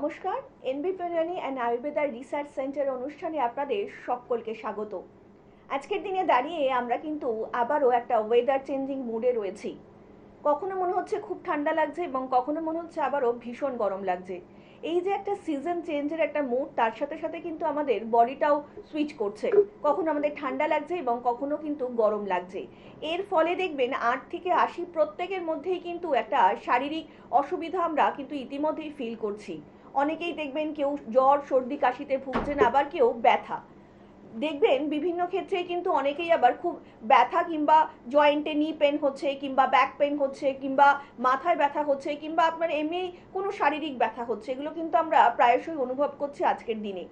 নমস্কার। NB Pranayami and Ayurveda research centre অনুষ্ঠানে আপনাদের সকলকে স্বাগত। আজকের দিনে দাঁড়িয়ে আমরা কিন্তু আবারও একটা ওয়েদার চেঞ্জিং মুডে রয়েছি। কখনো মনে হচ্ছে খুব ঠান্ডা লাগছে এবং কখনো মনে হচ্ছে আবারও ভীষণ গরম লাগছে। এই যে একটা সিজন চেঞ্জের একটা মুড, তার সাথে সাথে কিন্তু আমাদের বডিটাও সুইচ করছে। কখনো আমাদের ঠান্ডা লাগছে এবং কখনো কিন্তু গরম লাগছে। এর ফলে দেখবেন 8 থেকে 80 প্রত্যেকের মধ্যেই কিন্তু একটা শারীরিক অসুবিধা আমরা কিন্তু ইতিমধ্যেই ফিল করছি। অনেকেই দেখবেন কেউ জ্বর সর্দি কাশিতে ভুগছেন, আবার কেউ ব্যথা। দেখবেন বিভিন্ন ক্ষেত্রে কিন্তু অনেকেই আবার খুব ব্যথা, কিংবা জয়েন্টে নি পেন হচ্ছে, কিংবা ব্যাক পেন হচ্ছে, কিংবা মাথায় ব্যথা হচ্ছে, কিংবা আপনার এমনি কোনো শারীরিক ব্যথা হচ্ছে, এগুলো কিন্তু আমরা প্রায়শই অনুভব করছি আজকের দিনে।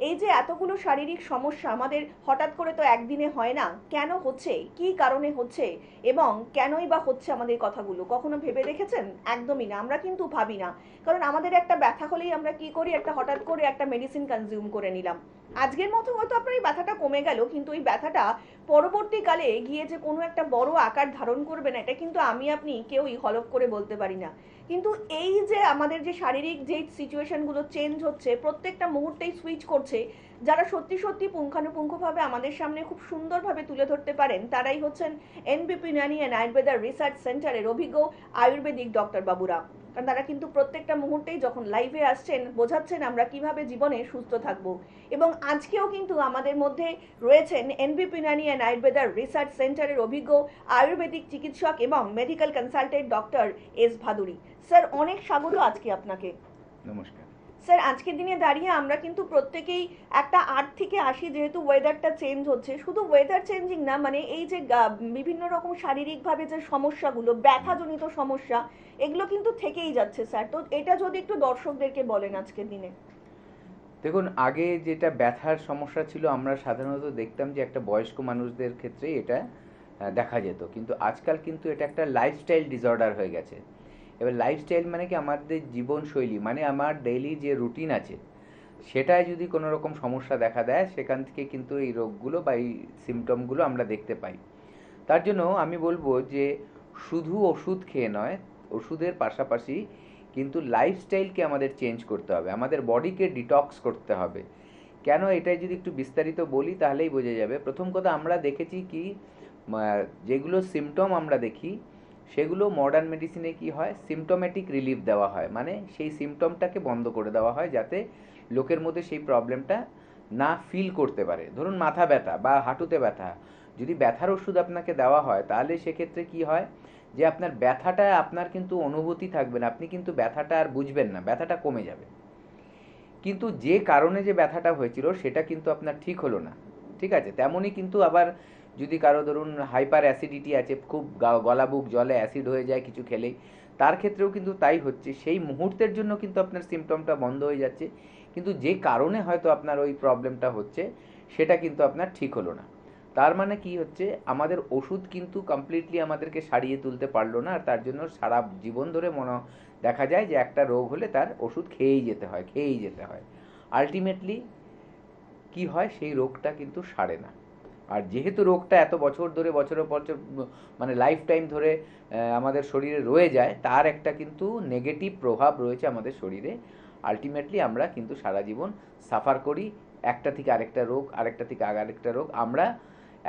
এই যে এতগুলো শারীরিক সমস্যা আমাদের হঠাৎ করে তো একদিনে হয় না, কেন হচ্ছে, কি কারণে হচ্ছে এবং কেনই বা হচ্ছে আমাদের কথাগুলো কখনো ভেবে দেখেছেন? একদমই না, আমরা কিন্তু ভাবি না। কারণ আমাদের একটা ব্যথা হলেই আমরা কি করি, একটা হঠাৎ করে একটা মেডিসিন কনজিউম করে নিলাম। আজকের মতো হয়তো আপনার এই ব্যথাটা কমে গেল, কিন্তু এই ব্যথাটা পরবর্তীকালে গিয়ে যে কোনো একটা বড় আকার ধারণ করবে না, এটা কিন্তু আমি আপনি কেউই হলফ করে বলতে পারি না। কিন্তু এই যে আমাদের যে শারীরিক যে সিচুয়েশনগুলো চেঞ্জ হচ্ছে, প্রত্যেকটা মুহূর্তেই সুইচ করছে, যারা সত্যি সত্যি পুঙ্খানুপুঙ্খভাবে আমাদের সামনে খুব সুন্দরভাবে তুলে ধরতে পারেন, তারাই হচ্ছেন এনবিপি নানি অ্যান্ড আয়ুর্বেদা রিসার্চ সেন্টারের অভিজ্ঞ আয়ুর্বেদিক ডক্টর বাবুরা। কারণ তারা কিন্তু প্রত্যেকটা মুহূর্তেই যখন লাইভে আসছেন, বোঝাচ্ছেন আমরা কিভাবে জীবনে সুস্থ থাকবো। এবং আজকেও কিন্তু আমাদের মধ্যে রয়েছেন এনবিপি নানি অ্যান্ড আয়ুর্বেদা রিসার্চ সেন্টারের অভিজ্ঞ আয়ুর্বেদিক চিকিৎসক এবং medical consultant doctor S Bhaduri. Sir, অনেক স্বাগত আজকে আপনাকে। নমস্কার স্যার, আজকের দিনে দাঁড়িয়ে আমরা কিন্তু প্রত্যেকেই একটা 8 থেকে 80, যেহেতু ওয়েদারটা চেঞ্জ হচ্ছে, শুধু ওয়েদার চেঞ্জিং না, মানে এই যে বিভিন্ন রকম শারীরিকভাবে যে সমস্যাগুলো, ব্যথাজনিত সমস্যা, এগুলো কিন্তু থেকেই যাচ্ছে স্যার। তো এটা যদি একটু দর্শকদেরকে বলেন আজকের দিনে। দেখুন, আগে যেটা ব্যথার সমস্যা ছিল আমরা সাধারণত দেখতাম যে একটা বয়স্ক মানুষদের ক্ষেত্রে এটা দেখা যেত, কিন্তু আজকাল কিন্তু এটা একটা লাইফস্টাইল ডিসঅর্ডার হয়ে গেছে। এবার লাইফস্টাইল মানে কি, আমাদের জীবনশৈলী, মানে আমার ডেইলি যে রুটিন আছে সেটায় যদি কোনো রকম সমস্যা দেখা দেয়, সেখান থেকে কিন্তু এই রোগগুলো বা এই সিমটমগুলো আমরা দেখতে পাই। তার জন্য আমি বলবো যে শুধু ওষুধ খেয়ে নয়, ওষুধের পাশাপাশি কিন্তু লাইফস্টাইলকে আমাদের চেঞ্জ করতে হবে, আমাদের বডিকে ডিটক্স করতে হবে। কেন, এটাই যদি একটু বিস্তারিত বলি তাহলেই বোঝা যাবে। প্রথম কথা, আমরা দেখেছি কি, যেগুলো সিমটম আমরা দেখি সেগুলো মডার্ন মেডিসিনে কি হয়, সিমটোম্যাটিক রিলিফ দেওয়া হয়, মানে সেই সিমটমটাকে বন্ধ করে দেওয়া হয় যাতে লোকের মধ্যে সেই প্রবলেমটা না ফিল করতে পারে। ধরুন মাথা ব্যথা বা হাঁটুতে ব্যথা, যদি ব্যথার ওষুধ আপনাকে দেওয়া হয় তাহলে সেক্ষেত্রে কি হয় যে আপনার ব্যথাটা, আপনার কিন্তু অনুভূতি থাকবে না, আপনি কিন্তু ব্যথাটা আর বুঝবেন না, ব্যথাটা কমে যাবে। কিন্তু যে কারণে যে ব্যথাটা হয়েছিল সেটা কিন্তু আপনার ঠিক হলো না। ঠিক আছে, তেমনই কিন্তু আবার যদি কারো ধরুন হাইপার অ্যাসিডিটি আছে, খুব গলা বুক জলে অ্যাসিড হয়ে যায় কিছু খেলেই, তার ক্ষেত্রেও কিন্তু তাই হচ্ছে। সেই মুহূর্তের জন্য কিন্তু আপনার সিমটমটা বন্ধ হয়ে যাচ্ছে, কিন্তু যে কারণে হয়তো আপনার ওই প্রবলেমটা হচ্ছে সেটা কিন্তু আপনার ঠিক হলো না। তার মানে কি হচ্ছে, আমাদের ওষুধ কিন্তু কমপ্লিটলি আমাদেরকে সারিয়ে তুলতে পারলো না, আর তার জন্য সারা জীবন ধরে দেখা যায় যে একটা রোগ হলে তার ওষুধ খেয়েই যেতে হয়। আলটিমেটলি কি হয়, সেই রোগটা কিন্তু সারে না। আর যেহেতু রোগটা এত বছর ধরে, বছরের বছর, মানে লাইফ টাইম ধরে আমাদের শরীরে রয়ে যায়, তার একটা কিন্তু নেগেটিভ প্রভাব রয়েছে আমাদের শরীরে। আলটিমেটলি আমরা কিন্তু সারা জীবন সাফার করি, একটা থেকে আরেকটা রোগ, আরেকটা থেকে আরেকটা রোগ। আমরা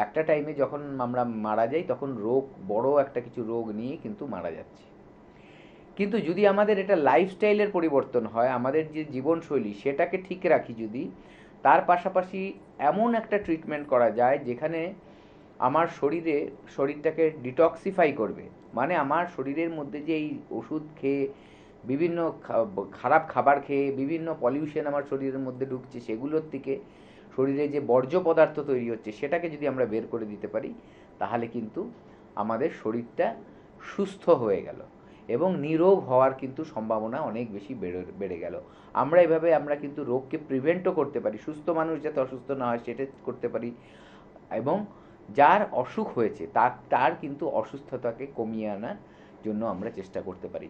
একটা টাইমে যখন আমরা মারা যাই তখন রোগ, বড় একটা কিছু রোগ নিয়ে কিন্তু মারা যাচ্ছি। কিন্তু যদি আমাদের এটা লাইফস্টাইলের পরিবর্তন হয়, আমাদের যে জীবনশৈলী সেটাকে ঠিক রাখি যদি, তার পাশাপাশি এমন একটা ট্রিটমেন্ট করা যায় যেখানে আমার শরীরটাকে ডিটক্সিফাই করবে, মানে আমার শরীরের মধ্যে যে এই ওষুধ খেয়ে, বিভিন্ন খারাপ খাবার খেয়ে বিভিন্ন পলিউশন আমার শরীরের মধ্যে ঢুকছে, সেগুলোর থেকে শরীরে যে বর্জ্য পদার্থ তৈরি হচ্ছে সেটাকে যদি আমরা বের করে দিতে পারি, তাহলে কিন্তু আমাদের শরীরটা সুস্থ হয়ে গেল এবং নিরোগ হওয়ার কিন্তু সম্ভাবনা অনেক বেশি বেড়ে গেল। আমরা কিন্তু রোগকে প্রিভেন্টও করতে পারি, সুস্থ মানুষ যাতে অসুস্থ না হয় সেটা করতে পারি, এবং যার অসুখ হয়েছে তার কিন্তু অসুস্থতাকে কমিয়ে আনার জন্য আমরা চেষ্টা করতে পারি।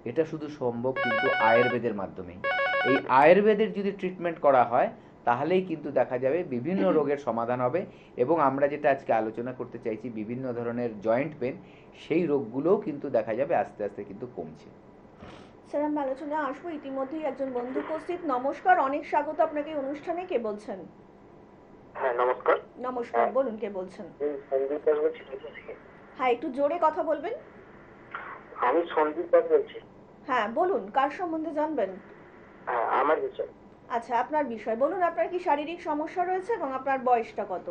এটা শুধু সম্ভব কিন্তু আয়ুর্বেদের মাধ্যমেই। এই আয়ুর্বেদের যদি ট্রিটমেন্ট করা হয় তাহলেই কিন্তু দেখা যাবে বিভিন্ন রোগের সমাধান হবে, এবং আমরা যেটা আজকে আলোচনা করতে চাইছি, বিভিন্ন ধরনের জয়েন্ট পেন, সেই রোগগুলোও কিন্তু দেখা যাবে আস্তে আস্তে কিন্তু কমছে। স্যার আমরা আলোচনা আসবো, ইতিমধ্যেই একজন বন্ধু উপস্থিত। নমস্কার, অনেক স্বাগত আপনাকে এই অনুষ্ঠানে। কে বলছেন? হ্যাঁ, নমস্কার। নমস্কার, বলুন কে বলছেন। আমি সন্দীপ দাস বলছি দুটো থেকে। হ্যাঁ, একটু জোরে কথা বলবেন। আমি সন্দীপ দাস বলছি। হ্যাঁ বলুন, কার সম্বন্ধে জানবেন? হ্যাঁ, আমার বিষয়। আচ্ছা, আপনার বিষয় বলুন। আপনার কি শারীরিক সমস্যা রয়েছে এবং আপনার বয়সটা কত?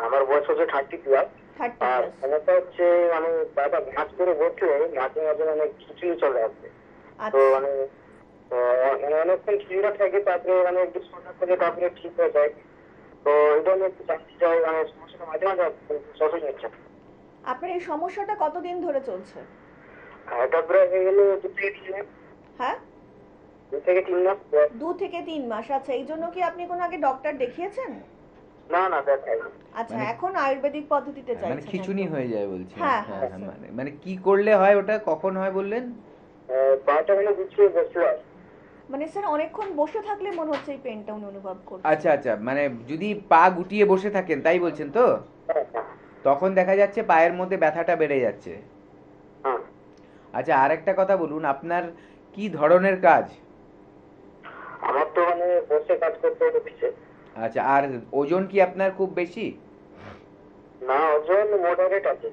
আমার বয়স হচ্ছে 30+। 30 আর প্লাস। সমস্যা হচ্ছে মানে দাদা নাচ করে বসলে মাঝে মাঝে মানে খিচুড়ি চলে আসবে। তো আচ্ছা, মানে মানে অনেকক্ষণ খিচুড়িটা থাকে, তারপরে মানে একটু সোনা করে তারপরে ঠিক হয়ে যায়। তো এটা আমি একটু জানতে চাই, মানে সমস্যাটা মাঝে মাঝে সহজ হচ্ছে। আপনার এই সমস্যাটা কতদিন ধরে চলছে? এটা প্রায় হয়ে গেল 2 থেকে 3 মাস। হ্যাঁ, 2 থেকে 3 মাস। 2 থেকে 3 মাস। আচ্ছা, এই জন্য কি আপনি কোনো আগে ডক্টর দেখিয়েছেন? না না দেখাই। আচ্ছা, মানে এখন আয়ুর্বেদিক পদ্ধতিতে মানে চাইছেন খিঁচুনি একদম? হয়ে যায় বলছেন? হ্যাঁ হ্যাঁ হ্যাঁ হ্যাঁ, স্যার। মানে মানে কি করলে হয় ওটা, কখন হয় বললেন? পাটা মানে গুছিয়ে বসলে আর। মানে স্যার অনেকক্ষণ বসে থাকলে মনে হচ্ছে এই পেনটা উনি অনুভব করছেন। আচ্ছা আচ্ছা, মানে যদি পা গুটিয়ে বসে থাকেন তাই বলছেন তো? হ্যাঁ হ্যাঁ তখন দেখা যাচ্ছে পায়ের মধ্যে ব্যথাটা বেড়ে যাচ্ছে। হ্যাঁ। আচ্ছা, আর একটা কথা বলুন, আপনার কি ধরনের কাজ? আমার তো মানে বসে কাজ করতে হতো অফিসে। আচ্ছা, আর ওজন কি আপনার খুব বেশি? না, ওজন মডারেট আছে।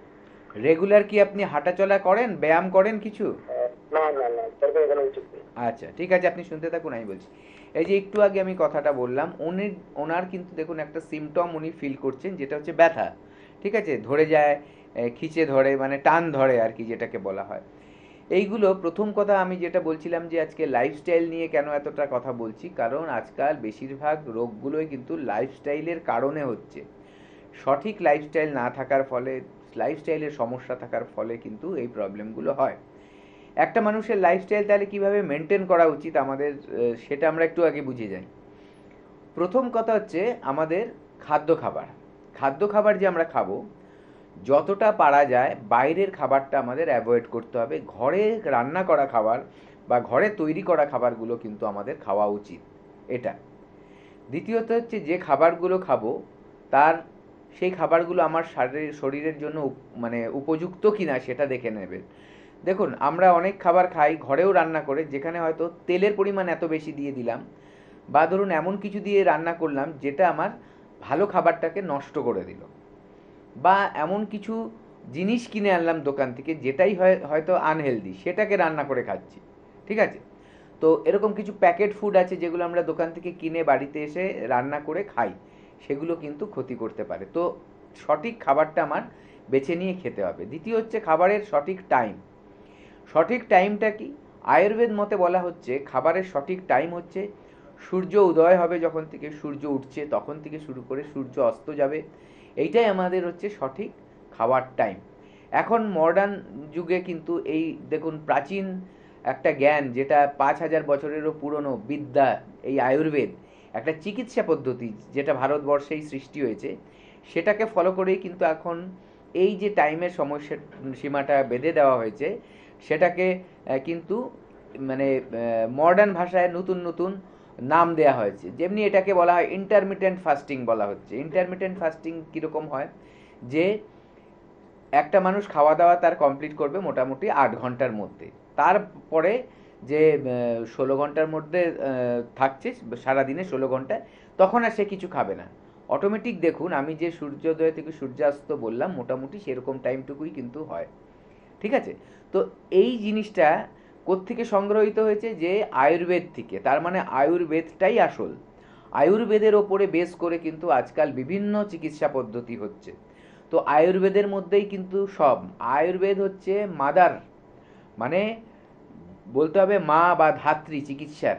রেগুলার কি আপনি হাঁটাচলা করেন, ব্যায়াম করেন কিছু? না না না, দরকার এখানে উচিত নেই। আচ্ছা ঠিক আছে, আপনি শুনতে থাকুন, আমি বলছি। এই যে একটু আগে আমি কথাটা বললাম, ওনার কিন্তু দেখুন একটা সিমটম উনি ফিল করছেন, যেটা হচ্ছে ব্যথা। ঠিক আছে, ধরে যায়, খিচে ধরে, মানে টান ধরে আর কি, যেটাকে বলা হয়। এইগুলো প্রথম কথা আমি যেটা বলছিলাম যে আজকে লাইফস্টাইল নিয়ে কেন এতটা কথা বলছি, কারণ আজকাল বেশিরভাগ রোগগুলোই কিন্তু লাইফস্টাইলের কারণে হচ্ছে। সঠিক লাইফস্টাইল না থাকার ফলে, লাইফস্টাইলের সমস্যা থাকার ফলে কিন্তু এই প্রবলেমগুলো হয়। একটা মানুষের লাইফস্টাইল তাহলে কিভাবে মেনটেন করা উচিত আমাদের, সেটা আমরা একটু আগে বুঝে যাই। প্রথম কথা হচ্ছে আমাদের খাদ্য খাবার যে আমরা খাবো, যতটা পারা যায় বাইরের খাবারটা আমাদের অ্যাভয়েড করতে হবে। ঘরে রান্না করা খাবার বা ঘরে তৈরি করা খাবারগুলো কিন্তু আমাদের খাওয়া উচিত, এটা। দ্বিতীয়ত হচ্ছে যে খাবারগুলো খাবো তার সেই খাবারগুলো আমার শরীরের জন্য মানে উপযুক্ত কিনা সেটা দেখে নেবেন। দেখুন, আমরা অনেক খাবার খাই ঘরেও রান্না করে, যেখানে হয়তো তেলের পরিমাণ এত বেশি দিয়ে দিলাম, বা ধরুন এমন কিছু দিয়ে রান্না করলাম যেটা আমার ভালো খাবারটাকে নষ্ট করে দিল, বা এমন কিছু জিনিস কিনে আনলাম দোকান থেকে যেটাই হয়তো আনহেলদি, সেটাকে রান্না করে খাচ্ছি। ঠিক আছে, তো এরকম কিছু প্যাকেট ফুড আছে যেগুলো আমরা দোকান থেকে কিনে বাড়িতে এসে রান্না করে খাই, সেগুলো কিন্তু ক্ষতি করতে পারে। তো সঠিক খাবারটা আমার বেছে নিয়ে খেতে হবে। দ্বিতীয় হচ্ছে খাবারের সঠিক টাইম। সঠিক টাইমটা কি? আয়ুর্বেদ মতে বলা হচ্ছে খাবারের সঠিক টাইম হচ্ছে সূর্য উদয় হবে যখন থেকে, সূর্য উঠছে তখন থেকে শুরু করে সূর্য অস্ত যাবে, এইটাই আমাদের হচ্ছে সঠিক খাওয়ার টাইম। এখন মডার্ন যুগে কিন্তু এই দেখুন প্রাচীন একটা জ্ঞান, যেটা 5,000 বছরেরও পুরনো বিদ্যা, এই আয়ুর্বেদ একটা চিকিৎসা পদ্ধতি যেটা ভারতবর্ষেই সৃষ্টি হয়েছে, সেটাকে ফলো করেই কিন্তু এখন এই যে টাইমের সমস্যা সীমাটা বেঁধে দেওয়া হয়েছে, সেটাকে কিন্তু মানে মডার্ন ভাষায় নতুন নতুন নাম দেয়া হয়েছে। যেমনি এটাকে বলা হয় ইন্টারমিটেন্ট ফাস্টিং বলা হচ্ছে। ইন্টারমিটেন্ট ফাস্টিং কীরকম হয়, যে একটা মানুষ খাওয়া দাওয়া তার কমপ্লিট করবে মোটামুটি 8 ঘন্টার মধ্যে, তারপরে যে 16 ঘন্টার মধ্যে থাকছে সারাদিনে 16 ঘন্টায়, তখন আর সে কিছু খাবে না। অটোমেটিক দেখুন, আমি যে সূর্যোদয় থেকে সূর্যাস্ত বললাম মোটামুটি সেরকম টাইমটুকুই কিন্তু হয়। ঠিক আছে, তো এই জিনিসটা কোত্থেকে সংগ্রহিত হয়েছে? যে আয়ুর্বেদ থেকে। তার মানে আয়ুর্বেদটাই আসল। আয়ুর্বেদের ওপরে বেস করে কিন্তু আজকাল বিভিন্ন চিকিৎসা পদ্ধতি হচ্ছে। তো আয়ুর্বেদের মধ্যেই কিন্তু সব। আয়ুর্বেদ হচ্ছে মাদার, মানে বলতে হবে মা বা ধাত্রী চিকিৎসার।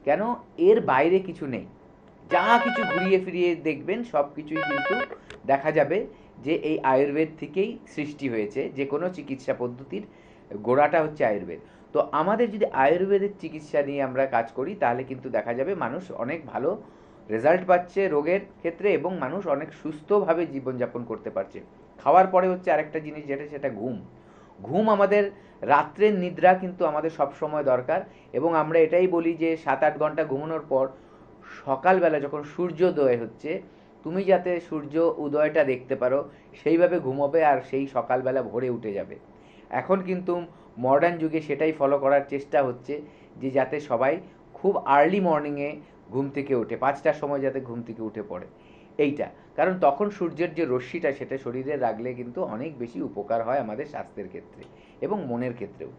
কেন? এর বাইরে কিছু নেই। যা কিছু ঘুরিয়ে ফিরিয়ে দেখবেন সব কিছুই কিন্তু দেখা যাবে যে এই আয়ুর্বেদ থেকেই সৃষ্টি হয়েছে। যে কোনো চিকিৎসা পদ্ধতির গোড়াটা হচ্ছে আয়ুর্বেদ। তো আমাদের যদি আয়ুর্বেদের চিকিৎসা নিয়ে আমরা কাজ করি, তাহলে কিন্তু দেখা যাবে মানুষ অনেক ভালো রেজাল্ট পাচ্ছে রোগের ক্ষেত্রে, এবং মানুষ অনেক সুস্থভাবে জীবনযাপন করতে পারছে। খাওয়ার পরে হচ্ছে আরেকটা জিনিস, যেটা সেটা ঘুম। ঘুম আমাদের, রাত্রের নিদ্রা কিন্তু আমাদের সব সময় দরকার। এবং আমরা এটাই বলি যে 7-8 ঘন্টা ঘুমানোর পর সকালবেলা যখন সূর্যোদয় হচ্ছে, তুমি যাতে সূর্য উদয়টা দেখতে পারো সেইভাবে ঘুমোবে, আর সেই সকালবেলা ভোরে উঠে যাবে। এখন কিন্তু মডার্ন যুগে সেটাই ফলো করার চেষ্টা হচ্ছে, যে যাতে সবাই খুব আর্লি মর্নিংয়ে ঘুম থেকে ওঠে, 5টার সময় যাতে ঘুম থেকে উঠে পড়ে, এইটা। কারণ তখন সূর্যের যে রশ্মিটা সেটা শরীরে রাখলে কিন্তু অনেক বেশি উপকার হয় আমাদের স্বাস্থ্যের ক্ষেত্রে এবং মনের ক্ষেত্রেও।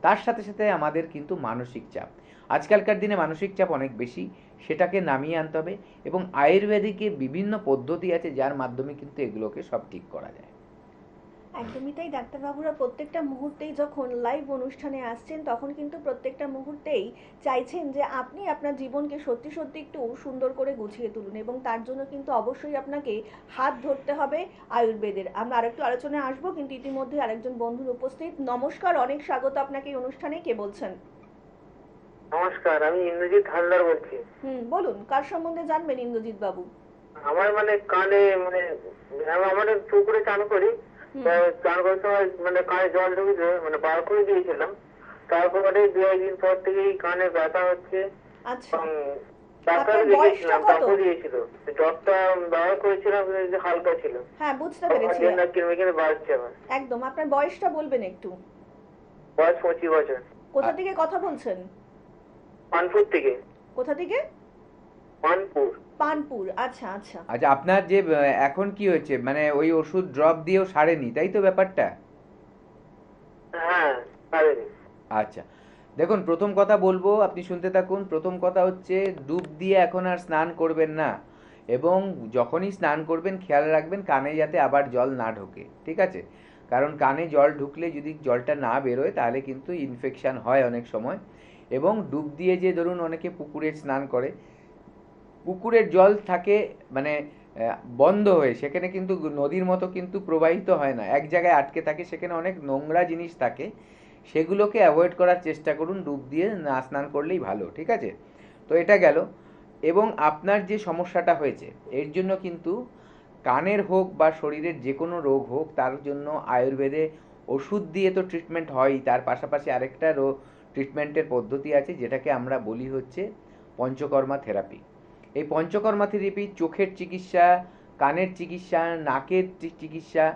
তার সাথে সাথে আমাদের কিন্তু মানসিক চাপ, আজকালকার দিনে মানসিক চাপ অনেক বেশি, সেটাকে নামিয়ে আনতে হবে। এবং আয়ুর্বেদিকে বিভিন্ন পদ্ধতি আছে যার মাধ্যমে কিন্তু এগুলোকে সব ঠিক করা যায়। একদমই তাই। ডাক্তারবাবুরা প্রত্যেকটা মুহূর্তেই যখন লাইভ অনুষ্ঠানে আসছেন তখন কিন্তু প্রত্যেকটা মুহূর্তেই চাইছেন যে আপনি আপনার জীবনকে সত্যি সত্যি একটু সুন্দর করে গুছিয়ে তুলুন, এবং তার জন্য কিন্তু অবশ্যই আপনাকে হাত ধরতে হবে আয়ুর্বেদের। আমরা আরেকটু আলোচনায় আসবো, কিন্তু ইতিমধ্যে আরেকজন বন্ধুর উপস্থিত। নমস্কার, অনেক স্বাগত আপনাকে এই অনুষ্ঠানে। কে বলছেন? নমস্কার, আমি ইন্দ্রজিৎ হালদার বলছি। বলুন, কার সম্বন্ধে জানবেন ইন্দ্রজিৎ বাবু? আমার মানে কানে মানে আমি আমাদের পুকুরে চান করি, তা চান করতে সময় মানে কানে জল ঢুকেছে, মানে বার করে দিয়েছিলাম। তারপরে 2-1 দিন পর থেকেই কানে ব্যথা হচ্ছে। আচ্ছা, ডাক্তার আপনার বয়সটা দেখিয়েছিলাম, কত? ডক্টর দিয়েছিল, ডক্টর ব্যবহার করেছিলাম কিন্তু যে হালকা ছিল। হ্যাঁ, বুঝতে পেরেছি। জন্য কিনে বাড়ছে আমার। একদম, আপনার বয়সটা বলবেন একটু? বয়স 25 বছর। কোথা থেকে কথা বলছেন? পানপুর থেকে। কোথা থেকে? পানপুর। পানপুর, আচ্ছা আচ্ছা। আচ্ছা, আপনার যে এখন কি হয়েছে, মানে ওই ওষুধ ড্রপ দিয়েও সারেনি, তাই তো ব্যাপারটা? হ্যাঁ, পারেনি। আচ্ছা, দেখুন, প্রথম কথা বলবো, আপনি শুনতে থাকুন। প্রথম কথা হচ্ছে, ডুব দিয়ে এখন আর স্নান করবেন না, এবং যখনই স্নান করবেন খেয়াল রাখবেন কানে যাতে আবার জল না ঢোকে, ঠিক আছে? কারণ কানে জল ঢুকলে যদি জলটা না বেরোয় তাহলে কিন্তু ইনফেকশান হয় অনেক সময়। এবং ডুব দিয়ে যে ধরুন অনেকে পুকুরে স্নান করে, পুকুরের জল থাকে মানে বন্ধ হয়ে, সেখানে কিন্তু নদীর মতো কিন্তু প্রবাহিত হয় না, এক জায়গায় আটকে থাকে, সেখানে অনেক নোংরা জিনিস থাকে, সেগুলোকে অ্যাভয়েড করার চেষ্টা করুন, ডুব দিয়ে না স্নান করলেই ভালো, ঠিক আছে? তো এটা গেল। এবং আপনার যে সমস্যাটা হয়েছে এর জন্য কিন্তু কানের হোক বা শরীরের যে কোনো রোগ হোক, তার জন্য আয়ুর্বেদে ওষুধ দিয়ে তো ট্রিটমেন্ট হয়ই, তার পাশাপাশি আরেকটা ট্রিটমেন্টের পদ্ধতি আছে যেটাকে আমরা বলি হচ্ছে পঞ্চকর্মা থেরাপি। এই পঞ্চকর্মা থেরাপি চোখের চিকিৎসা, কানের চিকিৎসা, নাকের চিকিৎসা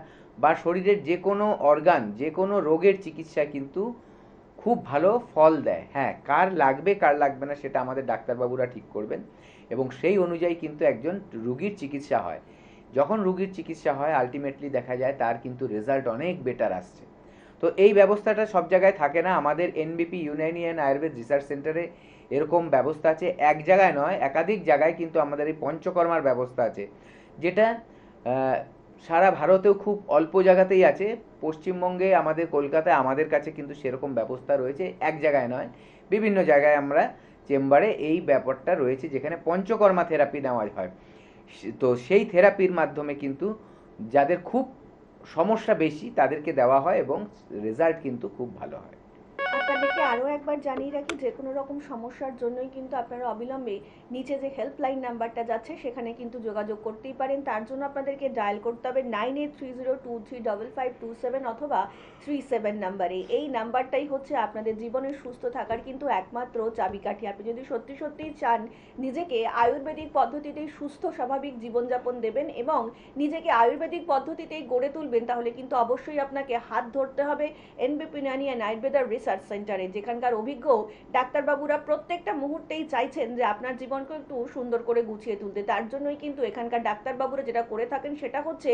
বা শরীরের যে কোনো অর্গান, যে কোনো রোগের চিকিৎসা কিন্তু খুব ভালো ফল দেয়। হ্যাঁ, কার লাগবে কার লাগবে না সেটা আমাদের ডাক্তারবাবুরা ঠিক করবেন, এবং সেই অনুযায়ী কিন্তু একজন রুগীর চিকিৎসা হয়। যখন রুগীর চিকিৎসা হয় আলটিমেটলি দেখা যায় তার কিন্তু রেজাল্ট অনেক বেটার আসছে। তো এই ব্যবস্থাটা সব জায়গায় থাকে না, আমাদের এনবিপি ইউনানিয়ান আয়ুর্বেদ রিসার্চ সেন্টারে এরকম ব্যবস্থা আছে, এক জায়গায় নয় একাধিক জায়গায় কিন্তু আমাদের এই পঞ্চকর্মার ব্যবস্থা আছে, যেটা সারা ভারতেও খুব অল্প জায়গাতেই আছে। পশ্চিমবঙ্গে আমাদের কলকাতায় আমাদের কাছে কিন্তু সেরকম ব্যবস্থা রয়েছে, এক জায়গায় নয়, বিভিন্ন জায়গায় আমরা চেম্বারে এই ব্যাপারটা রয়েছে যেখানে পঞ্চকর্মা থেরাপি নেওয়া হয়। তো সেই থেরাপির মাধ্যমে কিন্তু যাদের খুব সমস্যা বেশি তাদেরকে দেওয়া হয় এবং রেজাল্ট কিন্তু খুব ভালো হয়। আপনাদেরকে আরও একবার জানিয়ে রাখি, যে কোনো রকম সমস্যার জন্যই কিন্তু আপনারা অবিলম্বে নিচে যে হেল্পলাইন নাম্বারটা যাচ্ছে সেখানে কিন্তু যোগাযোগ করতেই পারেন। তার জন্য আপনাদেরকে ডায়াল করতে হবে 9830235527 অথবা 37 নাম্বারে। এই নাম্বারটাই হচ্ছে আপনাদের জীবনের সুস্থ থাকার কিন্তু একমাত্র চাবিকাঠি। আপনি যদি সত্যি সত্যিই চান নিজেকে আয়ুর্বেদিক পদ্ধতিতেই সুস্থ স্বাভাবিক জীবনযাপন দেবেন এবং নিজেকে আয়ুর্বেদিক পদ্ধতিতেই গড়ে তুলবেন, তাহলে কিন্তু অবশ্যই আপনাকে হাত ধরতে হবে এনবিপি ইউনানিয়ান আয়ুর্বেদ রিসার্চ সেন্টারে, যেখানকার অভিজ্ঞ ডাক্তারবাবুরা প্রত্যেকটা মুহূর্তেই চাইছেন যে আপনার জীবনকে একটু সুন্দর করে গুছিয়ে তুলতে। তার জন্যই কিন্তু এখানকার ডাক্তারবাবুরা যেটা করে থাকেন সেটা হচ্ছে